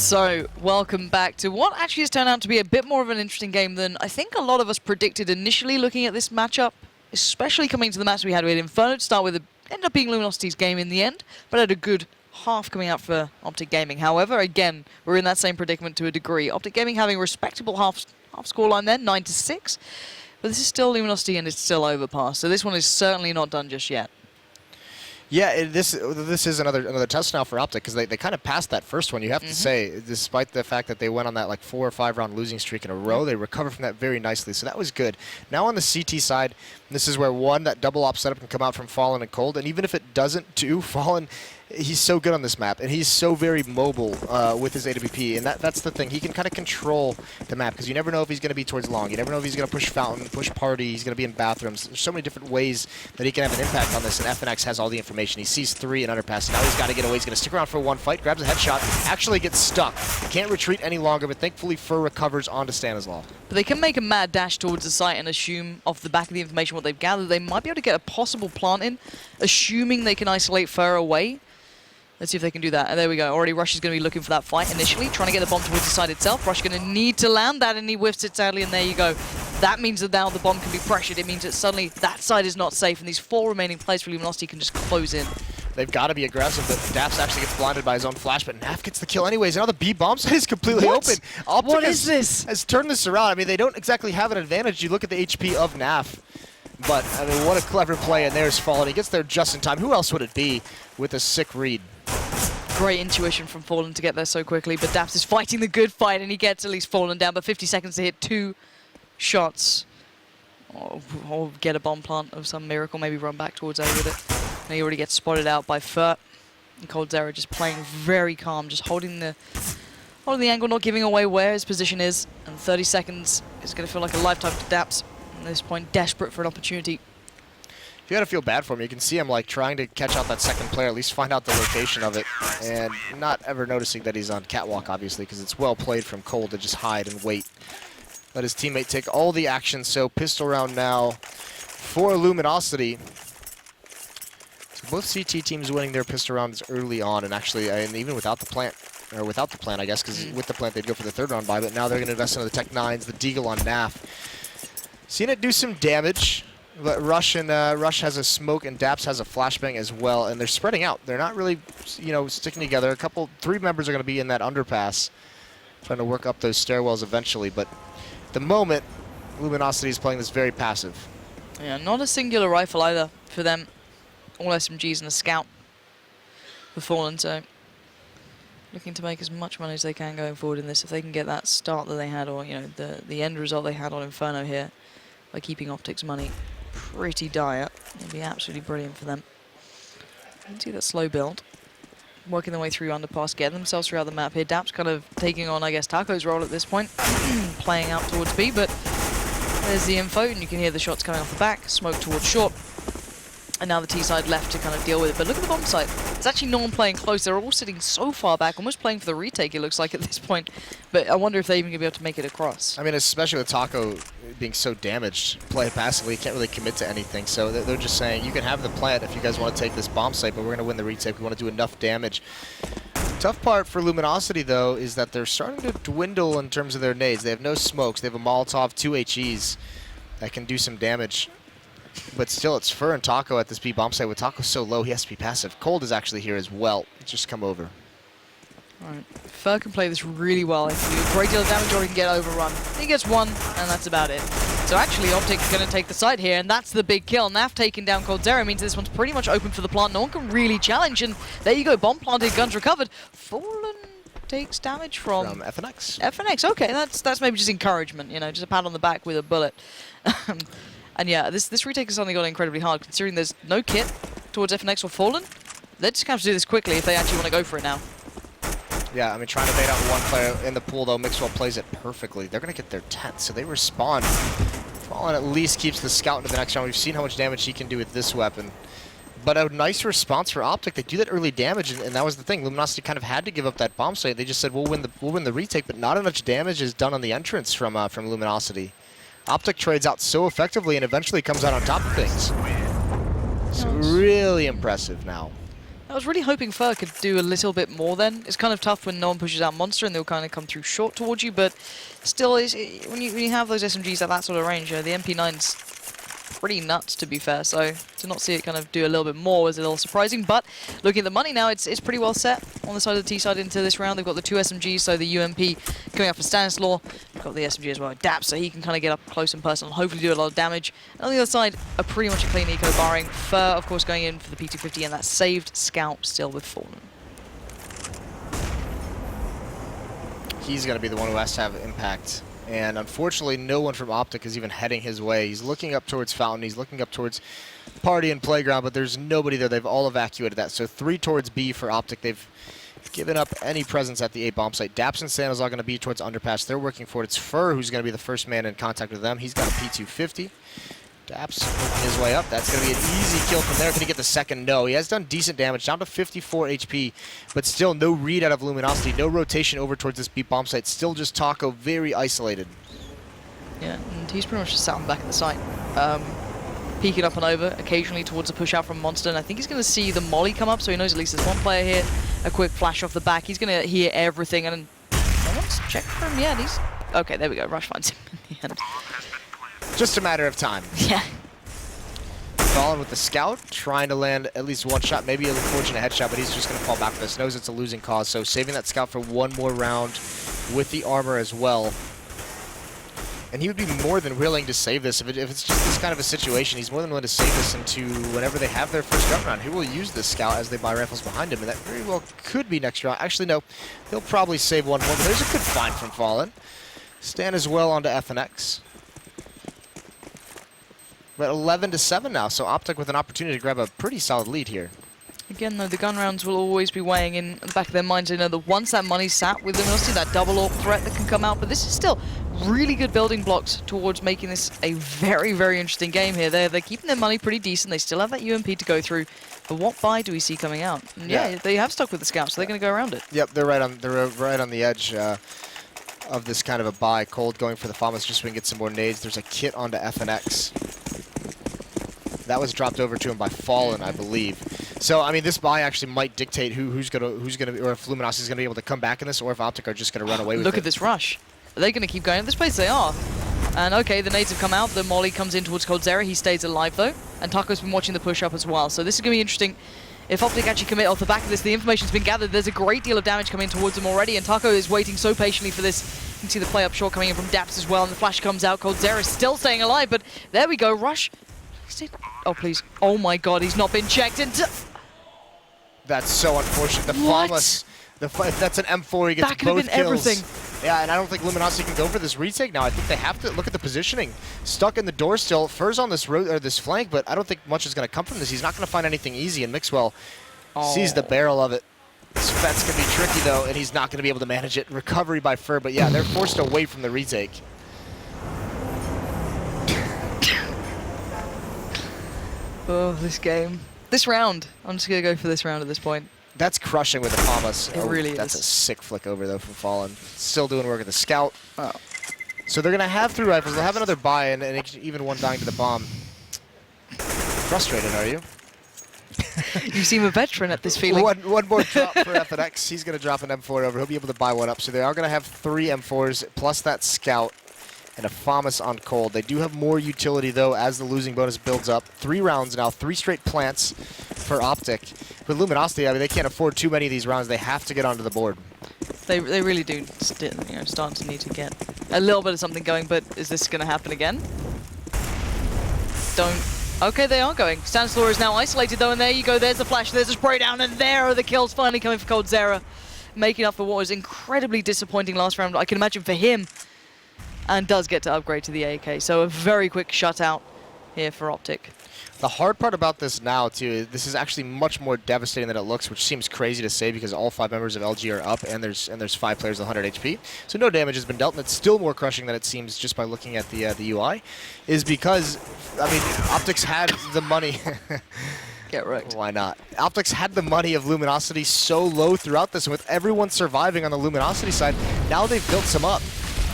So, welcome back to what actually has turned out to be a bit more of an interesting game than I think a lot of us predicted initially looking at this matchup, especially coming to the match we had with Inferno to start with. It ended up being Luminosity's game in the end, but had a good half coming out for Optic Gaming. However, again, we're in that same predicament to a degree. Optic Gaming having a respectable half scoreline there, 9-6, but this is still Luminosity and it's still Overpass, so this one is certainly not done just yet. Yeah, this is another test now for Optic because they kind of passed that first one. You have to say, despite the fact that they went on that like 4 or 5 round losing streak in a row, they recovered from that very nicely. So that was good. Now on the CT side, this is where that double op setup can come out from Fallen and Cold, and even if it doesn't do, Fallen, he's so good on this map, and he's so very mobile with his AWP, and that's the thing. He can kind of control the map, because you never know if he's going to be towards long. You never know if he's going to push Fountain, push Party, he's going to be in bathrooms. There's so many different ways that he can have an impact on this, and FNX has all the information. He sees 3 in Underpass. Now he's got to get away. He's going to stick around for one fight, grabs a headshot, actually gets stuck. Can't retreat any longer, but thankfully Fur recovers onto Stanislaw. But they can make a mad dash towards the site and assume, off the back of the information what they've gathered, they might be able to get a possible plant in, assuming they can isolate Fur away. Let's see if they can do that. And there we go. Already Rush is going to be looking for that fight initially, trying to get the bomb towards the side itself. Rush is going to need to land that, and he whiffs it sadly, and there you go. That means that now the bomb can be pressured. It means that suddenly that side is not safe, and these 4 remaining players for Luminosity can just close in. They've got to be aggressive, but Daps actually gets blinded by his own flash, but Naf gets the kill anyways. Now the B bomb site is completely open. Optic what is this? Has turned this around. I mean, they don't exactly have an advantage. You look at the HP of Naf, but I mean, what a clever play, and there's Fallen. He gets there just in time. Who else would it be with a sick read? Great intuition from Fallen to get there so quickly, but Daps is fighting the good fight, and he gets at least Fallen down, but 50 seconds to hit 2 shots. Or get a bomb plant of some miracle, maybe run back towards A with it. And he already gets spotted out by Fur. And Cold Zera just playing very calm, just holding the angle, not giving away where his position is. And 30 seconds is going to feel like a lifetime to Daps. At this point, desperate for an opportunity. You gotta feel bad for him. You can see him like trying to catch out that second player, at least find out the location of it, and not ever noticing that he's on catwalk, obviously, because it's well played from Cold to just hide and wait. Let his teammate take all the action. So pistol round now for Luminosity. So both CT teams winning their pistol rounds early on, and actually, and even without the plant, I guess, because with the plant they'd go for the 3rd round buy, but now they're going to invest into the Tech 9s, the Deagle on Naf. Seen it do some damage. But Rush has a smoke, and Daps has a flashbang as well, and they're spreading out. They're not really, sticking together. 3 members are going to be in that underpass, trying to work up those stairwells eventually. But at the moment, Luminosity is playing this very passive. Yeah, not a singular rifle either for them. All SMGs and a scout for Fallen, so looking to make as much money as they can going forward in this. If they can get that start that they had, or the end result they had on Inferno here, by keeping Optic's money pretty dire, it'd be absolutely brilliant for them. You can see that slow build, working their way through Underpass, getting themselves throughout the map here. Daps kind of taking on, I guess, Taco's role at this point, playing out towards B, but there's the info, and you can hear the shots coming off the back, smoke towards short, and now the T side left to kind of deal with it. But look at the bomb site. It's actually no one playing close. They're all sitting so far back, almost playing for the retake, it looks like, at this point. But I wonder if they're even going to be able to make it across. I mean, especially with Taco being so damaged, play passively, he can't really commit to anything. So they're just saying, you can have the plant if you guys want to take this bomb site, but we're going to win the retake. We want to do enough damage. Tough part for Luminosity, though, is that they're starting to dwindle in terms of their nades. They have no smokes. They have a Molotov, 2 HEs that can do some damage. But still, it's Fur and Taco at this B bomb site. With Taco so low, he has to be passive. Cold is actually here as well. Just come over. All right. Fur can play this really well. He can do a great deal of damage, or he can get overrun. He gets 1, and that's about it. So actually, Optic is going to take the site here, and that's the big kill. Naf taking down Cold Zera means this one's pretty much open for the plant. No one can really challenge, and there you go. Bomb planted, guns recovered. Fallen takes damage from FNX. FNX, okay. That's maybe just encouragement, just a pat on the back with a bullet. And yeah, this retake has suddenly got incredibly hard, considering there's no kit towards FNX or Fallen. They're just going to have to do this quickly if they actually want to go for it now. Yeah, I mean, trying to bait out one player in the pool, though, Mixwell plays it perfectly. They're going to get their 10th, so they respond. Fallen at least keeps the scout into the next round. We've seen how much damage he can do with this weapon. But a nice response for Optic. They do that early damage, and that was the thing. Luminosity kind of had to give up that bomb site. They just said, we'll win the retake, but not enough damage is done on the entrance from Luminosity. Optic trades out so effectively and eventually comes out on top of things. So really impressive now. I was really hoping Fur could do a little bit more then. It's kind of tough when no one pushes out Monster and they'll kind of come through short towards you, but still, when you have those SMGs at that sort of range, the MP9's pretty nuts, to be fair, so to not see it kind of do a little bit more was a little surprising. But looking at the money now, it's pretty well set on the side of the T side into this round. They've got the 2 SMGs, so the UMP coming up for Stanislaw. They've got the SMG as well, Dap, so he can kind of get up close and personal and hopefully do a lot of damage. And on the other side, pretty much a clean eco, barring Fur, of course, going in for the P250 and that saved Scout still with Fallen. He's going to be the one who has to have impact. And unfortunately, no one from Optic is even heading his way. He's looking up towards Fountain. He's looking up towards Party and Playground, but there's nobody there. They've all evacuated that. So 3 towards B for Optic. They've given up any presence at the A bomb site. Daps and Sandals are going to be towards Underpass. They're working for it. It's Fur who's going to be the first man in contact with them. He's got a P250. Daps working his way up. That's going to be an easy kill from there. Can he get the second? No. He has done decent damage, down to 54 HP, but still no read out of Luminosity. No rotation over towards this B bomb site. Still just Taco very isolated. Yeah, and he's pretty much just sat on the back of the site, peeking up and over, occasionally towards a push out from Monster, and I think he's going to see the molly come up, so he knows at least there's one player here. A quick flash off the back. He's going to hear everything, and no one's checked for him yet. He's... Okay, there we go. Rush finds him in the end. Just a matter of time. Yeah. Fallen with the Scout, trying to land at least one shot, maybe an unfortunate headshot, but he's just going to fall back with this. Knows it's a losing cause, so saving that Scout for one more round with the armor as well. And he would be more than willing to save this. If it's just this kind of a situation, he's more than willing to save this into whenever they have their first gun round. He will use this Scout as they buy rifles behind him, and that very well could be next round. Actually, no. He'll probably save one more, but there's a good find from Fallen. Stand as well onto FNX. We're at 11-7 now, so Optic with an opportunity to grab a pretty solid lead here. Again, though, the gun rounds will always be weighing in the back of their minds. They know that once that money's sat with them, they'll see that double AWP threat that can come out. But this is still really good building blocks towards making this a very, very interesting game here. They're keeping their money pretty decent. They still have that UMP to go through. But what buy do we see coming out? And yeah, they have stuck with the Scout, so they're going to go around it. Yep, they're right on the edge of this kind of a buy. Cold going for the Famas just so we can get some more nades. There's a kit onto FNX. That was dropped over to him by Fallen, I believe. So, I mean, this buy actually might dictate who's gonna be, or if Luminosity is gonna be able to come back in this, or if Optic are just gonna run away with it. Look at this rush. Are they gonna keep going at this pace? They are. And okay, the nades have come out. The molly comes in towards Coldzera. He stays alive though, and Taco's been watching the push up as well. So this is gonna be interesting. If Optic actually commit off the back of this, the information's been gathered. There's a great deal of damage coming towards him already, and Taco is waiting so patiently for this. You can see the play up short coming in from Daps as well, and the flash comes out. Coldzera is still staying alive, but there we go. Rush. Oh, please. Oh, my God. He's not been checked into... That's so unfortunate. The Famas... If that's an M4, he gets that both kills. Everything. Yeah, and I don't think Luminosity can go for this retake now. I think they have to look at the positioning. Stuck in the door still. Fur's on this this flank, but I don't think much is going to come from this. He's not going to find anything easy, and Mixwell sees the barrel of it. This Fet's going to be tricky, though, and he's not going to be able to manage it. Recovery by Fur, but yeah, they're forced away from the retake. Oh, this game. This round. I'm just going to go for this round at this point. That's crushing with the Famas. It really is. That's a sick flick over, though, from Fallen. Still doing work at the Scout. Oh. So they're going to have 3 rifles. They'll have another buy, and even one dying to the bomb. Frustrated, are you? You seem a veteran at this feeling. One more drop for FNX. He's going to drop an M4 over. He'll be able to buy one up. So they are going to have 3 M4s, plus that Scout. And a Famas on Cold. They do have more utility, though, as the losing bonus builds up. 3 rounds now, 3 straight plants for Optic. With Luminosity, I mean, they can't afford too many of these rounds. They have to get onto the board. They really do start to need to get a little bit of something going, but is this going to happen again? Don't. Okay, they are going. Stanislaw is now isolated, though, and there you go. There's the flash. There's a spray down, and there are the kills finally coming for Coldzera, making up for what was incredibly disappointing last round. I can imagine for him. And does get to upgrade to the AK. So a very quick shutout here for Optic. The hard part about this now, too, this is actually much more devastating than it looks, which seems crazy to say because all 5 members of LG are up, and there's 5 players with 100 HP. So no damage has been dealt, and it's still more crushing than it seems just by looking at the UI, is because, I mean, Optic's had the money. Get wrecked. Why not? Optic's had the money of Luminosity so low throughout this, and with everyone surviving on the Luminosity side, now they've built some up.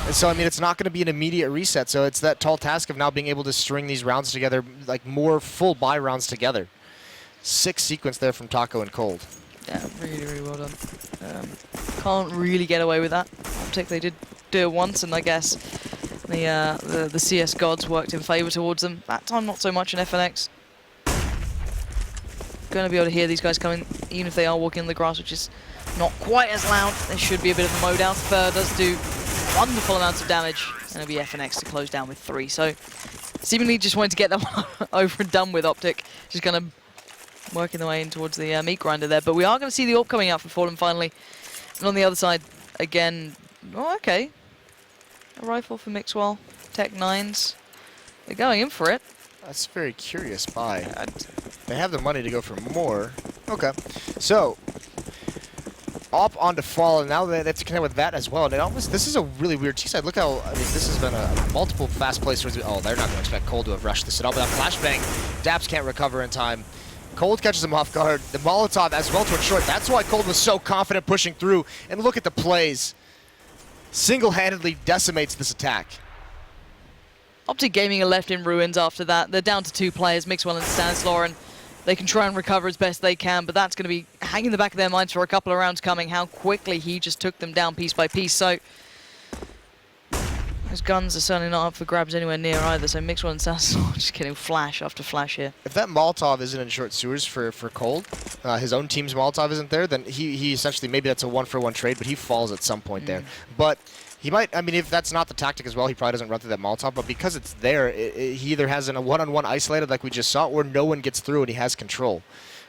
And so, I mean, it's not going to be an immediate reset, so it's that tall task of now being able to string these rounds together, like more full buy rounds together. Sick sequence there from Taco and Cold. Yeah, really, really well done. Can't really get away with that. Optic, they did do it once, and I guess the CS gods worked in favour towards them. That time, not so much in FNX. Going to be able to hear these guys coming, even if they are walking in the grass, which is not quite as loud. There should be a bit of a mow down. Fur does do wonderful amounts of damage, and it'll be FNX to close down with 3. So, seemingly just wanting to get that one over and done with. Optic just going to working their way in towards the meat grinder there. But we are going to see the AWP coming out for Fallen finally. And on the other side, again, oh, okay. A rifle for Mixwell. Tech 9s. They're going in for it. That's a very curious buy. They have the money to go for more. Okay. So, up onto Fallen. Now they have to connect with that as well. And it almost, this is a really weird T-side. Look how, I mean, this has been a multiple fast plays towards the, oh, they're not going to expect Cold to have rushed this at all. But that flashbang, Daps can't recover in time. Cold catches him off guard. The Molotov as well towards short. That's why Cold was so confident pushing through. And look at the plays. Single-handedly decimates this attack. Optic Gaming are left in ruins after that. They're down to 2 players, Mixwell and Stanislaw, and they can try and recover as best they can, but that's going to be hanging in the back of their minds for a couple of rounds coming, how quickly he just took them down piece by piece. So those guns are certainly not up for grabs anywhere near either, so Mixwell and Stanislaw just getting flash after flash here. If that Molotov isn't in short sewers for Cold, his own team's Molotov isn't there, then he essentially, maybe that's a 1-for-1 trade, but he falls at some point there. But he might, I mean, if that's not the tactic as well, he probably doesn't run through that Molotov, but because it's there, he either has a one-on-one isolated like we just saw, or no one gets through and he has control.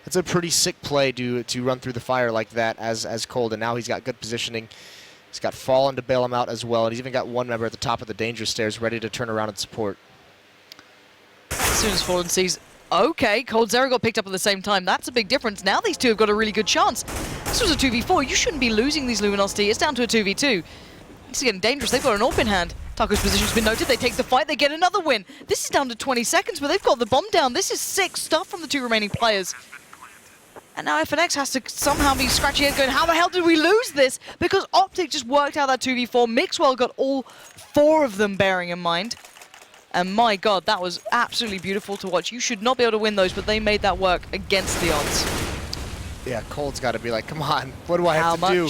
It's a pretty sick play to run through the fire like that as Cold, and now he's got good positioning. He's got Fallen to bail him out as well, and he's even got one member at the top of the danger stairs ready to turn around and support. As soon as Fallen sees, okay, Cold Zero got picked up at the same time. That's a big difference. Now these two have got a really good chance. This was a 2v4. You shouldn't be losing these Luminosity. It's down to a 2v2. This is getting dangerous. They've got an AWP in hand. Taco's position's been noted. They take the fight. They get another win. This is down to 20 seconds, but they've got the bomb down. This is sick stuff from the 2 remaining players. And now FNX has to somehow be scratching head going, how the hell did we lose this? Because Optic just worked out that 2v4. Mixwell got all 4 of them bearing in mind. And my god, that was absolutely beautiful to watch. You should not be able to win those, but they made that work against the odds. Yeah, Cold's got to be like, come on, what do I have to do?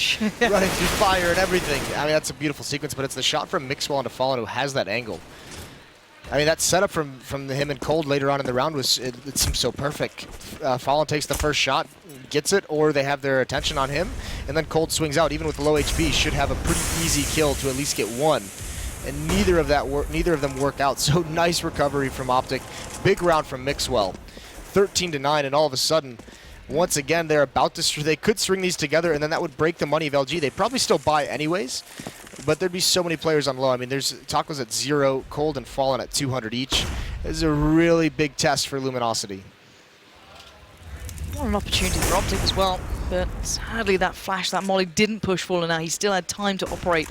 Running through fire and everything. I mean, that's a beautiful sequence, but it's the shot from Mixwell onto Fallen who has that angle. I mean, that setup from him and Cold later on in the round was, it seems so perfect. Fallen takes the first shot, gets it, or they have their attention on him, and then Cold swings out, even with low HP, should have a pretty easy kill to at least get one. And neither of them work out. So nice recovery from Optic. Big round from Mixwell. 13-9, and all of a sudden, once again, they're about to, they could string these together, and then that would break the money of LG. They'd probably still buy anyways, but there'd be so many players on low. I mean, there's Taco's at 0, Cold and Fallen at 200 each. This is a really big test for Luminosity. What an opportunity for Optic as well, but sadly that flash, that molly didn't push Fallen out. He still had time to operate.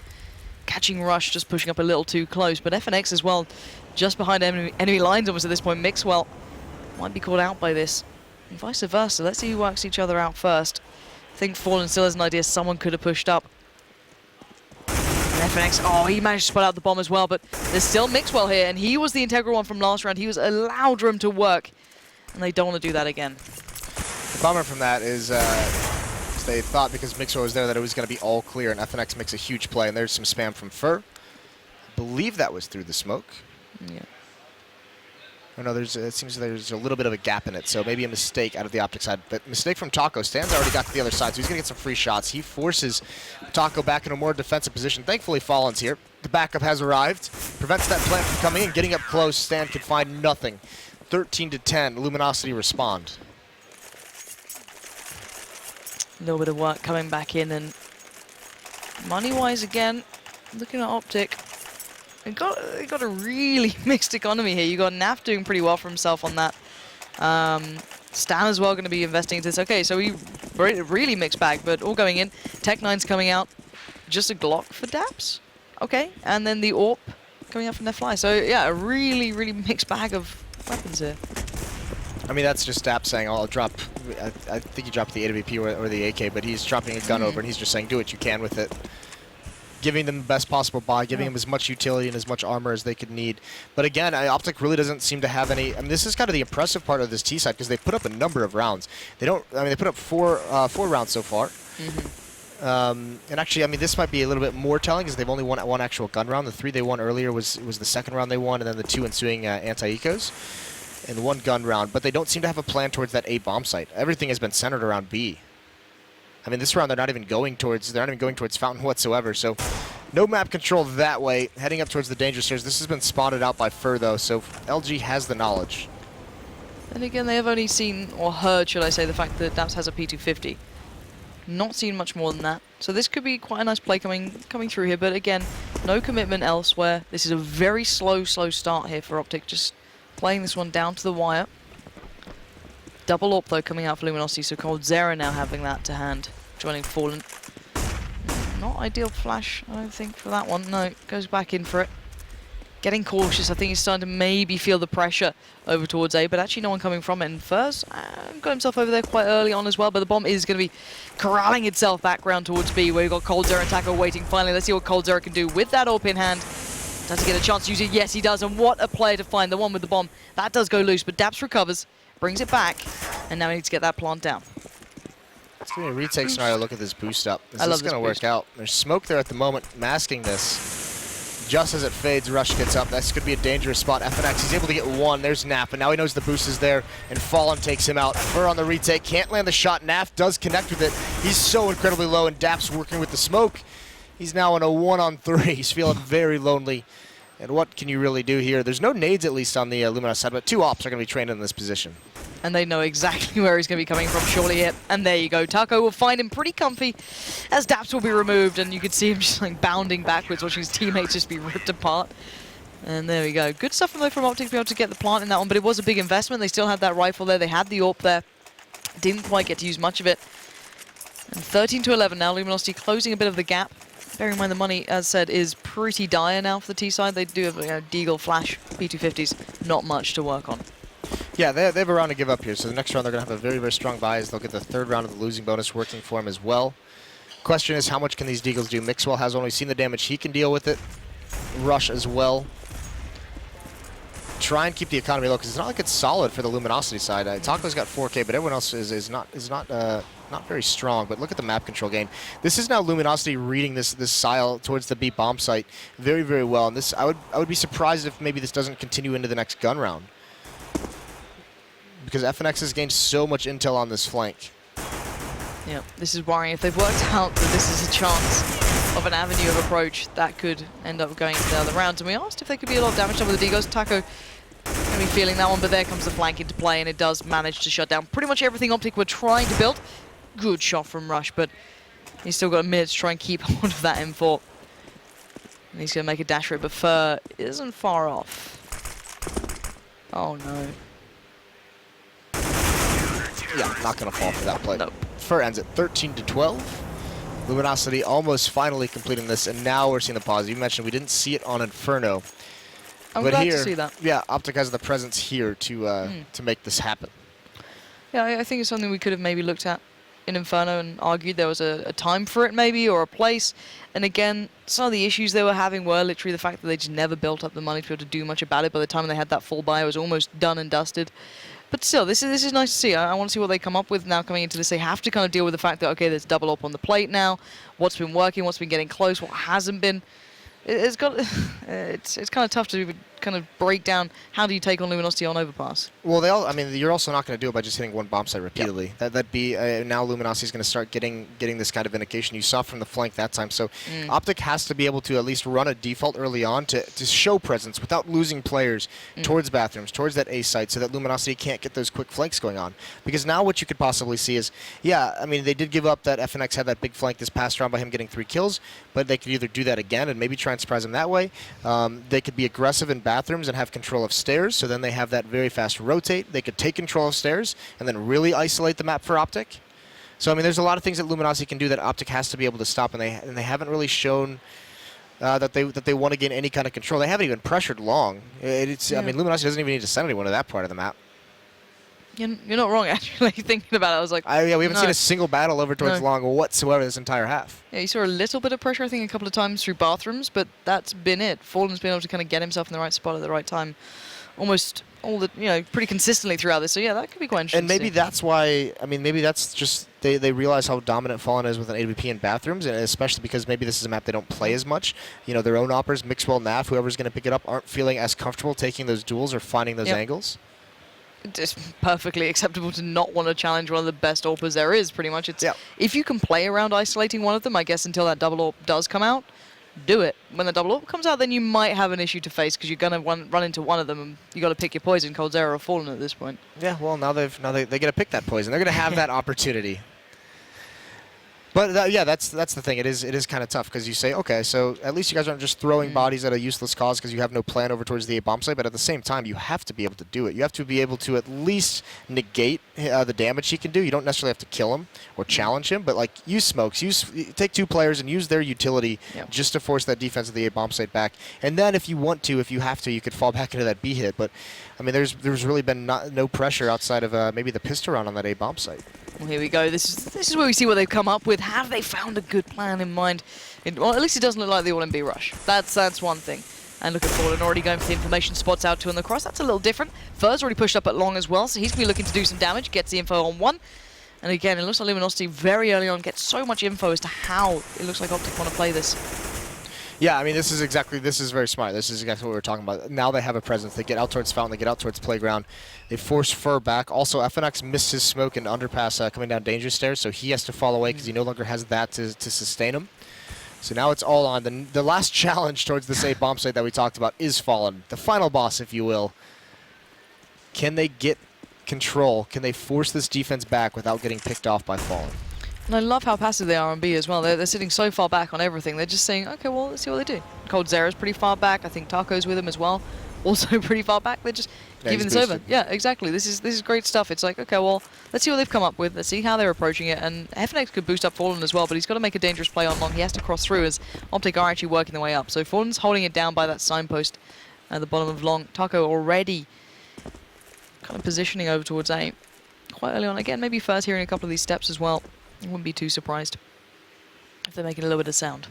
Catching Rush, just pushing up a little too close, but FNX as well, just behind enemy lines almost at this point. Mixwell might be caught out by this. And vice versa. Let's see who works each other out first. I think Fallen still has an idea someone could have pushed up. And FNX, oh, he managed to spot out the bomb as well, but there's still Mixwell here, and he was the integral one from last round. He was allowed room to work, and they don't want to do that again. The bummer from that is they thought because Mixwell was there that it was going to be all clear, and FNX makes a huge play, and there's some spam from Fur. I believe that was through the smoke. Yeah. Oh no, it seems there's a little bit of a gap in it, so maybe a mistake out of the Optic side. But mistake from Taco. Stan's already got to the other side, so he's going to get some free shots. He forces Taco back in a more defensive position. Thankfully, Fallen's here. The backup has arrived. Prevents that plant from coming in. Getting up close, Stan can find nothing. 13-10, Luminosity respond. A little bit of work coming back in, and money-wise again, looking at Optic, It got a really mixed economy here. You got Naf doing pretty well for himself on that. Stan as well going to be investing into this. Okay, so we really mixed bag, but all going in. Tech 9's coming out. Just a Glock for Daps. Okay, and then the AWP coming out from their fly. So yeah, a really mixed bag of weapons here. I mean, that's just Daps saying, I'll drop, I think he dropped the AWP or the AK, but he's dropping a gun over and he's just saying, do what you can with it. giving them the best possible buy, giving them as much utility and as much armor as they could need. But again, Optic really doesn't seem to have any. I mean, this is kind of the impressive part of this T side because they put up a number of rounds. They don't. I mean, they put up four rounds so far. And actually, I mean, this might be a little bit more telling because they've only won one actual gun round. The 3 they won earlier was the second round they won, and then the 2 ensuing anti-ecos, and 1 gun round. But they don't seem to have a plan towards that A bomb site. Everything has been centered around B. I mean, this round they're not even going towards Fountain whatsoever. So no map control that way. Heading up towards the danger stairs. This has been spotted out by Fur though, so LG has the knowledge. And again, they have only seen or heard, should I say, the fact that Daps has a P250. Not seen much more than that. So this could be quite a nice play coming through here, but again, no commitment elsewhere. This is a very slow start here for Optic, just playing this one down to the wire. Double AWP though coming out for Luminosity, so coldzera now having that to hand, joining Fallen. Not ideal flash, I don't think, for that one. No, goes back in for it. Getting cautious, I think he's starting to maybe feel the pressure over towards A, but actually no one coming from it. And Furs got himself over there quite early on as well, but the bomb is going to be corralling itself back round towards B, where you've got coldzera and Taco waiting finally. Let's see what coldzera can do with that AWP in hand. Does he get a chance to use it? Yes, he does, and what a player to find, the one with the bomb. That does go loose, but Daps recovers, brings it back, and now he needs to get that plant down. It's going to be a retake scenario. Look at this boost up. Is this going to work out? There's smoke there at the moment, masking this. Just as it fades, Rush gets up. This could be a dangerous spot. FNX, he's able to get 1. There's Nap, and now he knows the boost is there, and Fallen takes him out. Fur on the retake, can't land the shot. Nap does connect with it. He's so incredibly low, and Daps working with the smoke. He's now in a 1-on-3. He's feeling very lonely. And what can you really do here? There's no nades, at least, on the Luminosity side, but 2 ops are going to be trained in this position. And they know exactly where he's going to be coming from, surely here. And there you go. Taco will find him pretty comfy as Daps will be removed. And you can see him just like bounding backwards, watching his teammates just be ripped apart. And there we go. Good stuff from Optic to be able to get the plant in that one. But it was a big investment. They still had that rifle there. They had the AWP there. Didn't quite get to use much of it. And 13-11 now. Luminosity closing a bit of the gap. Bearing in mind the money, as said, is pretty dire now for the T side. They do have Deagle, Flash, P250s. Not much to work on. Yeah, they have a round to give up here, so the next round they're going to have a very, very strong buy as they'll get the 3rd round of the losing bonus working for him as well. Question is, how much can these Deagles do? Mixwell has only seen the damage. He can deal with it. Rush as well. Try and keep the economy low, because it's not like it's solid for the Luminosity side. Taco's got 4K, but everyone else is not very strong. But look at the map control gain. This is now Luminosity reading this sile towards the B bomb site very, very well. And this, I would be surprised if maybe this doesn't continue into the next gun round, because FNX has gained so much intel on this flank. Yeah, this is worrying. If they've worked out that this is a chance of an avenue of approach, that could end up going into the other rounds. And we asked if there could be a lot of damage done with the Degos. Taco going to be feeling that one, but there comes the flank into play, and it does manage to shut down pretty much everything Optic were trying to build. Good shot from Rush, but he's still got a minute to try and keep hold of that M4. And he's going to make a dash for it, but Fur isn't far off. Oh, no. Yeah, not going to fall for that play. Nope. Fur ends at 13-12. Luminosity almost finally completing this, and now we're seeing the pause. You mentioned we didn't see it on Inferno. I'm but glad here, to see that. Yeah, Optic has the presence here to make this happen. Yeah, I think it's something we could have maybe looked at in Inferno and argued there was a time for it maybe, or a place. And again, some of the issues they were having were literally the fact that they just never built up the money to be able to do much about it. By the time they had that full buy, it was almost done and dusted. But still, this is nice to see. I want to see what they come up with now coming into this. They have to kind of deal with the fact that, okay, there's double up on the plate now. What's been working, what's been getting close, what hasn't been. It's kind of tough to kind of break down how do you take on Luminosity on Overpass. Well, I mean, you're also not going to do it by just hitting one bomb site repeatedly. Yep. That'd be now Luminosity is going to start getting this kind of indication. You saw from the flank that time. So Optic has to be able to at least run a default early on to show presence without losing players towards bathrooms, towards that A site, so that Luminosity can't get those quick flanks going on. Because now what you could possibly see is, yeah, I mean, they did give up that FNX had that big flank this past round by him getting 3 kills, but they could either do that again and maybe try and surprise him that way. They could be aggressive in bathrooms and have control of stairs, so then they have that very fast rotate. They could take control of stairs and then really isolate the map for Optic. So I mean, there's a lot of things that Luminosity can do that Optic has to be able to stop, and they haven't really shown that they want to gain any kind of control. They haven't even pressured long. I mean, Luminosity doesn't even need to send anyone to that part of the map. You're not wrong, actually. Thinking about it, I was like, Yeah, we haven't seen a single battle over towards No. long whatsoever this entire half. Yeah, you saw a little bit of pressure, I think, a couple of times through bathrooms, but that's been it. Fallen's been able to kind of get himself in the right spot at the right time, almost all the, pretty consistently throughout this. So yeah, that could be quite interesting. And maybe to see. that's why. I mean, maybe that's just they realize how dominant Fallen is with an AWP in bathrooms, and especially because maybe this is a map they don't play as much. Their own oppers, Mixwell, Naf, whoever's going to pick it up, aren't feeling as comfortable taking those duels or finding those angles. It's perfectly acceptable to not want to challenge one of the best AWPers there is, pretty much. It's if you can play around isolating one of them, I guess, until that double AWP does come out, do it. When the double AWP comes out, then you might have an issue to face because you're going to run into one of them, and you got to pick your poison. coldzera or Fallen at this point. Yeah, well, now they get to pick that poison. They're going to have that opportunity. But that's the thing. It is kind of tough because you say, okay, so at least you guys aren't just throwing bodies at a useless cause because you have no plan over towards the A bomb site. But at the same time, you have to be able to do it. You have to be able to at least negate the damage he can do. You don't necessarily have to kill him or challenge him, but like use smokes, take two players and use their utility just to force that defense of the A bomb site back. And then if you want to, if you have to, you could fall back into that B hit. But I mean, there's really been no pressure outside of maybe the pistol round on that A bomb site. Well, here we go. This is where we see what they've come up with. Have they found a good plan in mind? Well, at least it doesn't look like they all in B rush. That's one thing. And look at Fallen already going for the information spots out 2 on the cross. That's a little different. Fur's already pushed up at long as well, so he's going to be looking to do some damage. Gets the info on 1. And again, it looks like Luminosity very early on gets so much info as to how it looks like Optic want to play this. Yeah, I mean, this is very smart. This is exactly what we were talking about. Now they have a presence. They get out towards Fountain. They get out towards Playground. They force Fur back. Also, FNX missed his smoke and Underpass coming down Dangerous Stairs, so he has to fall away because he no longer has that to sustain him. So now it's all on. The last challenge towards this A bomb site that we talked about is Fallen. The final boss, if you will. Can they get control? Can they force this defense back without getting picked off by Fallen? And I love how passive they are on B as well. They're sitting so far back on everything. They're just saying, okay, well, let's see what they do. coldzera's pretty far back. I think Taco's with him as well. Also pretty far back. They're just giving this over. Yeah, exactly. This is great stuff. It's like, okay, well, let's see what they've come up with. Let's see how they're approaching it. And FNX could boost up Fallen as well, but he's got to make a dangerous play on long. He has to cross through as Optic are actually working their way up. So Fallen's holding it down by that signpost at the bottom of long. Taco already kind of positioning over towards A quite early on. Again, maybe first hearing a couple of these steps as well. I wouldn't be too surprised if they're making a little bit of sound.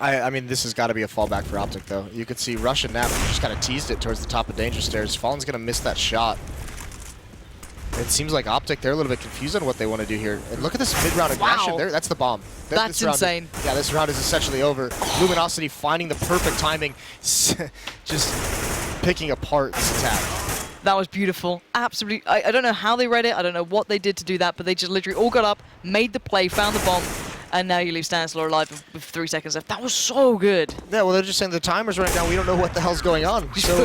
I mean, this has got to be a fallback for Optic, though. You could see Rush and Nap just kind of teased it towards the top of Danger Stairs. Fallen's going to miss that shot. It seems like Optic, they're a little bit confused on what they want to do here. And look at this mid-round aggression. There, that's the bomb. That's insane. Yeah, this round is essentially over. Luminosity finding the perfect timing, just picking apart this attack. That was beautiful. Absolutely. I don't know how they read it. I don't know what they did to do that, but they just literally all got up, made the play, found the bomb, and now you leave Stanislaw alive with 3 seconds left. That was so good. Yeah, well, they're just saying the timer's running down. We don't know what the hell's going on. So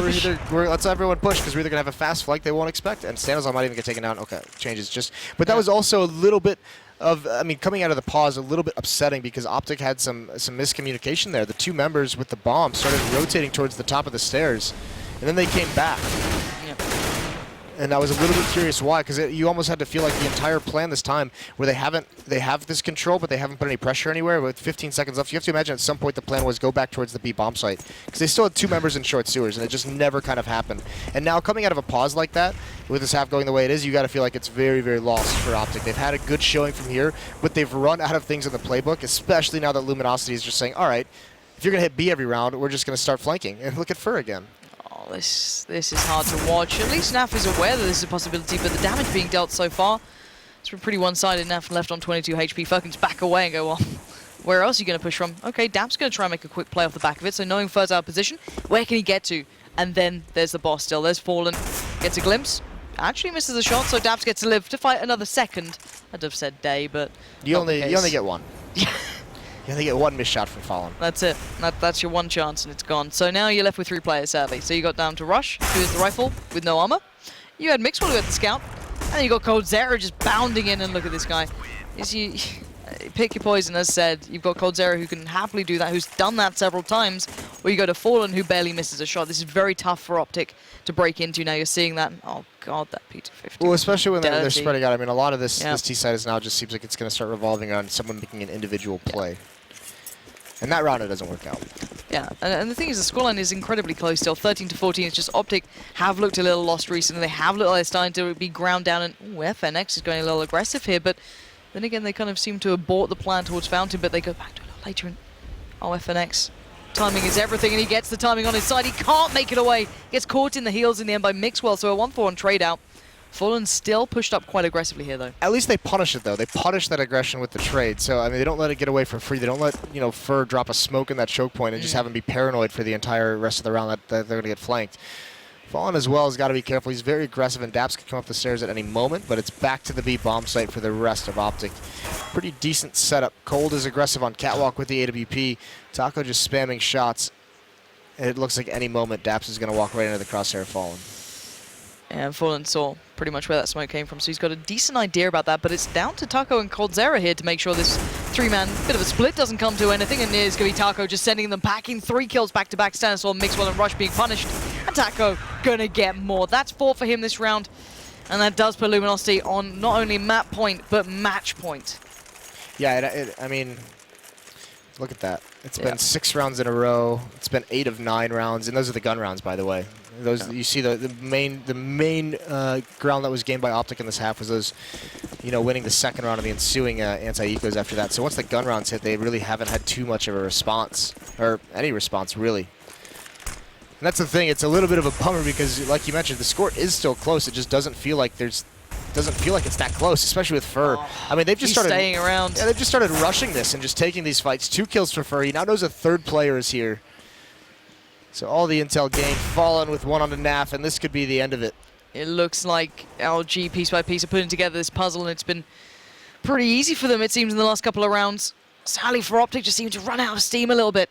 let's everyone push because we're either going to have a fast flight they won't expect, and Stanislaw might even get taken down. Okay, changes just. But that was also a little bit of, I mean, coming out of the pause, a little bit upsetting because Optic had some miscommunication there. The 2 members with the bomb started rotating towards the top of the stairs, and then they came back. And I was a little bit curious why, because you almost had to feel like the entire plan this time, where they have this control, but they haven't put any pressure anywhere. With 15 seconds left, you have to imagine at some point the plan was go back towards the B bomb site, because they still had 2 members in short sewers, and it just never kind of happened. And now coming out of a pause like that, with this half going the way it is, you got to feel like it's very, very lost for Optic. They've had a good showing from here, but they've run out of things in the playbook, especially now that Luminosity is just saying, all right, if you're going to hit B every round, we're just going to start flanking. And look at Fur again. This is hard to watch. At least Naf is aware that this is a possibility, but the damage being dealt so far, it's been pretty one-sided. Naf left on 22 HP. Fur can just back away and go, well, where else are you going to push from? Okay, Dap's going to try and make a quick play off the back of it, so knowing Fur's out of position, where can he get to? And then there's the boss still. There's Fallen. Gets a glimpse. Actually misses a shot, so Daps gets to live to fight another second. I'd have said day, but you only get one. You only get 1 missed shot from Fallen. That's it. That's your one chance, and it's gone. So now you're left with 3 players, sadly. So you got down to Rush, who has the rifle with no armor. You had Mixwell, who had the scout. And then you got coldzera just bounding in, and look at this guy. Pick your poison, as said. You've got coldzera, who can happily do that, who's done that several times. Or you go to Fallen, who barely misses a shot. This is very tough for Optic to break into. Now you're seeing that. Oh, God, that P250. Well, especially when they're spreading out. I mean, a lot of this T side is now just seems like it's going to start revolving around someone making an individual play. And that round, it doesn't work out. Yeah, and the thing is, the scoreline is incredibly close still, 13-14. It's just Optic have looked a little lost recently. They have looked like they're starting to be ground down, and ooh, FNX is going a little aggressive here, but then again, they kind of seem to abort the plan towards Fountain, but they go back to it a little later. And oh, FNX. Timing is everything, and he gets the timing on his side. He can't make it away. Gets caught in the heels in the end by Mixwell, so a 1-4 on trade out. Fallen still pushed up quite aggressively here, though. At least they punish it, though. They punish that aggression with the trade. So, I mean, they don't let it get away for free. They don't let, you know, Fur drop a smoke in that choke point and just have him be paranoid for the entire rest of the round that they're going to get flanked. Fallen as well has got to be careful. He's very aggressive, and Daps can come up the stairs at any moment, but it's back to the B bomb site for the rest of Optic. Pretty decent setup. Cold is aggressive on Catwalk with the AWP. Taco just spamming shots. And it looks like any moment Daps is going to walk right into the crosshair of Fallen. And Fallen saw pretty much where that smoke came from, so he's got a decent idea about that, but it's down to Taco and Coldzera here to make sure this three-man bit of a split doesn't come to anything, and it's going to be Taco just sending them packing 3 kills back-to-back. Stanislaw, Mixwell, and Rush being punished, and Taco going to get more. That's 4 for him this round, and that does put Luminosity on not only map point, but match point. Yeah, I mean, look at that. It's been 6 rounds in a row. It's been 8 of 9 rounds, and those are the gun rounds, by the way. Those you see the main ground that was gained by Optic in this half was those, you know, winning the second round of the ensuing anti-ecos after that. So once the gun rounds hit, they really haven't had too much of a response, or any response really. And that's the thing. It's a little bit of a bummer because, like you mentioned, the score is still close. It just doesn't feel like it's that close, especially with Fur. I mean, they've just started staying around. Yeah, they've just started rushing this and just taking these fights. 2 kills for Fur. He now knows a 3rd player is here. So all the intel gained, Fallen with 1 on the NAF, and this could be the end of it. It looks like LG piece by piece are putting together this puzzle, and it's been pretty easy for them, it seems, in the last couple of rounds. Sadly for Optic, just seemed to run out of steam a little bit.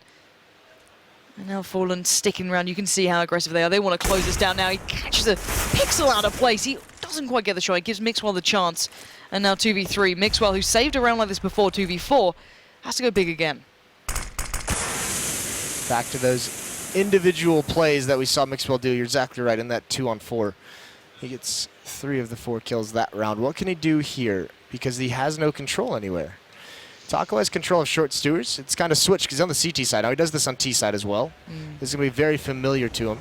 And now Fallen sticking around. You can see how aggressive they are. They want to close this down now. He catches a pixel out of place. He doesn't quite get the shot. He gives Mixwell the chance. And now 2v3. Mixwell, who saved a round like this before 2v4, has to go big again. Back to those individual plays that we saw Mixwell do. You're exactly right in that 2-on-4. He gets 3 of the 4 kills that round. What can he do here? Because he has no control anywhere. Taco has control of short stewards. It's kind of switched because he's on the CT side. Now he does this on T side as well. This is going to be very familiar to him.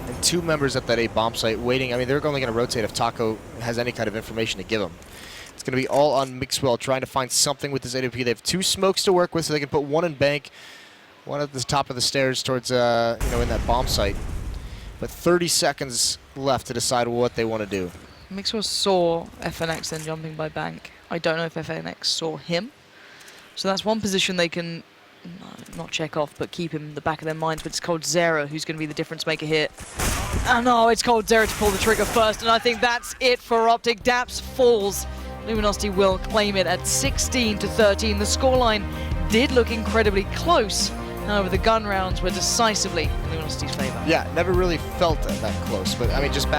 And 2 members at that A bomb site waiting. I mean, they're only going to rotate if Taco has any kind of information to give him. It's going to be all on Mixwell trying to find something with this AWP. They have 2 smokes to work with, so they can put 1 in bank, 1 at the top of the stairs towards, you know, in that bomb site. But 30 seconds left to decide what they want to do. Mixwell saw FNX then jumping by bank. I don't know if FNX saw him. So that's one position they can not check off, but keep in the back of their minds. But it's Coldzera who's going to be the difference maker here. Oh no, it's Coldzera to pull the trigger first, and I think that's it for Optic. Daps falls. Luminosity will claim it at 16-13. The scoreline did look incredibly close. However, the gun rounds were decisively in Luminosity's favor. Yeah, never really felt that close, but I mean, just back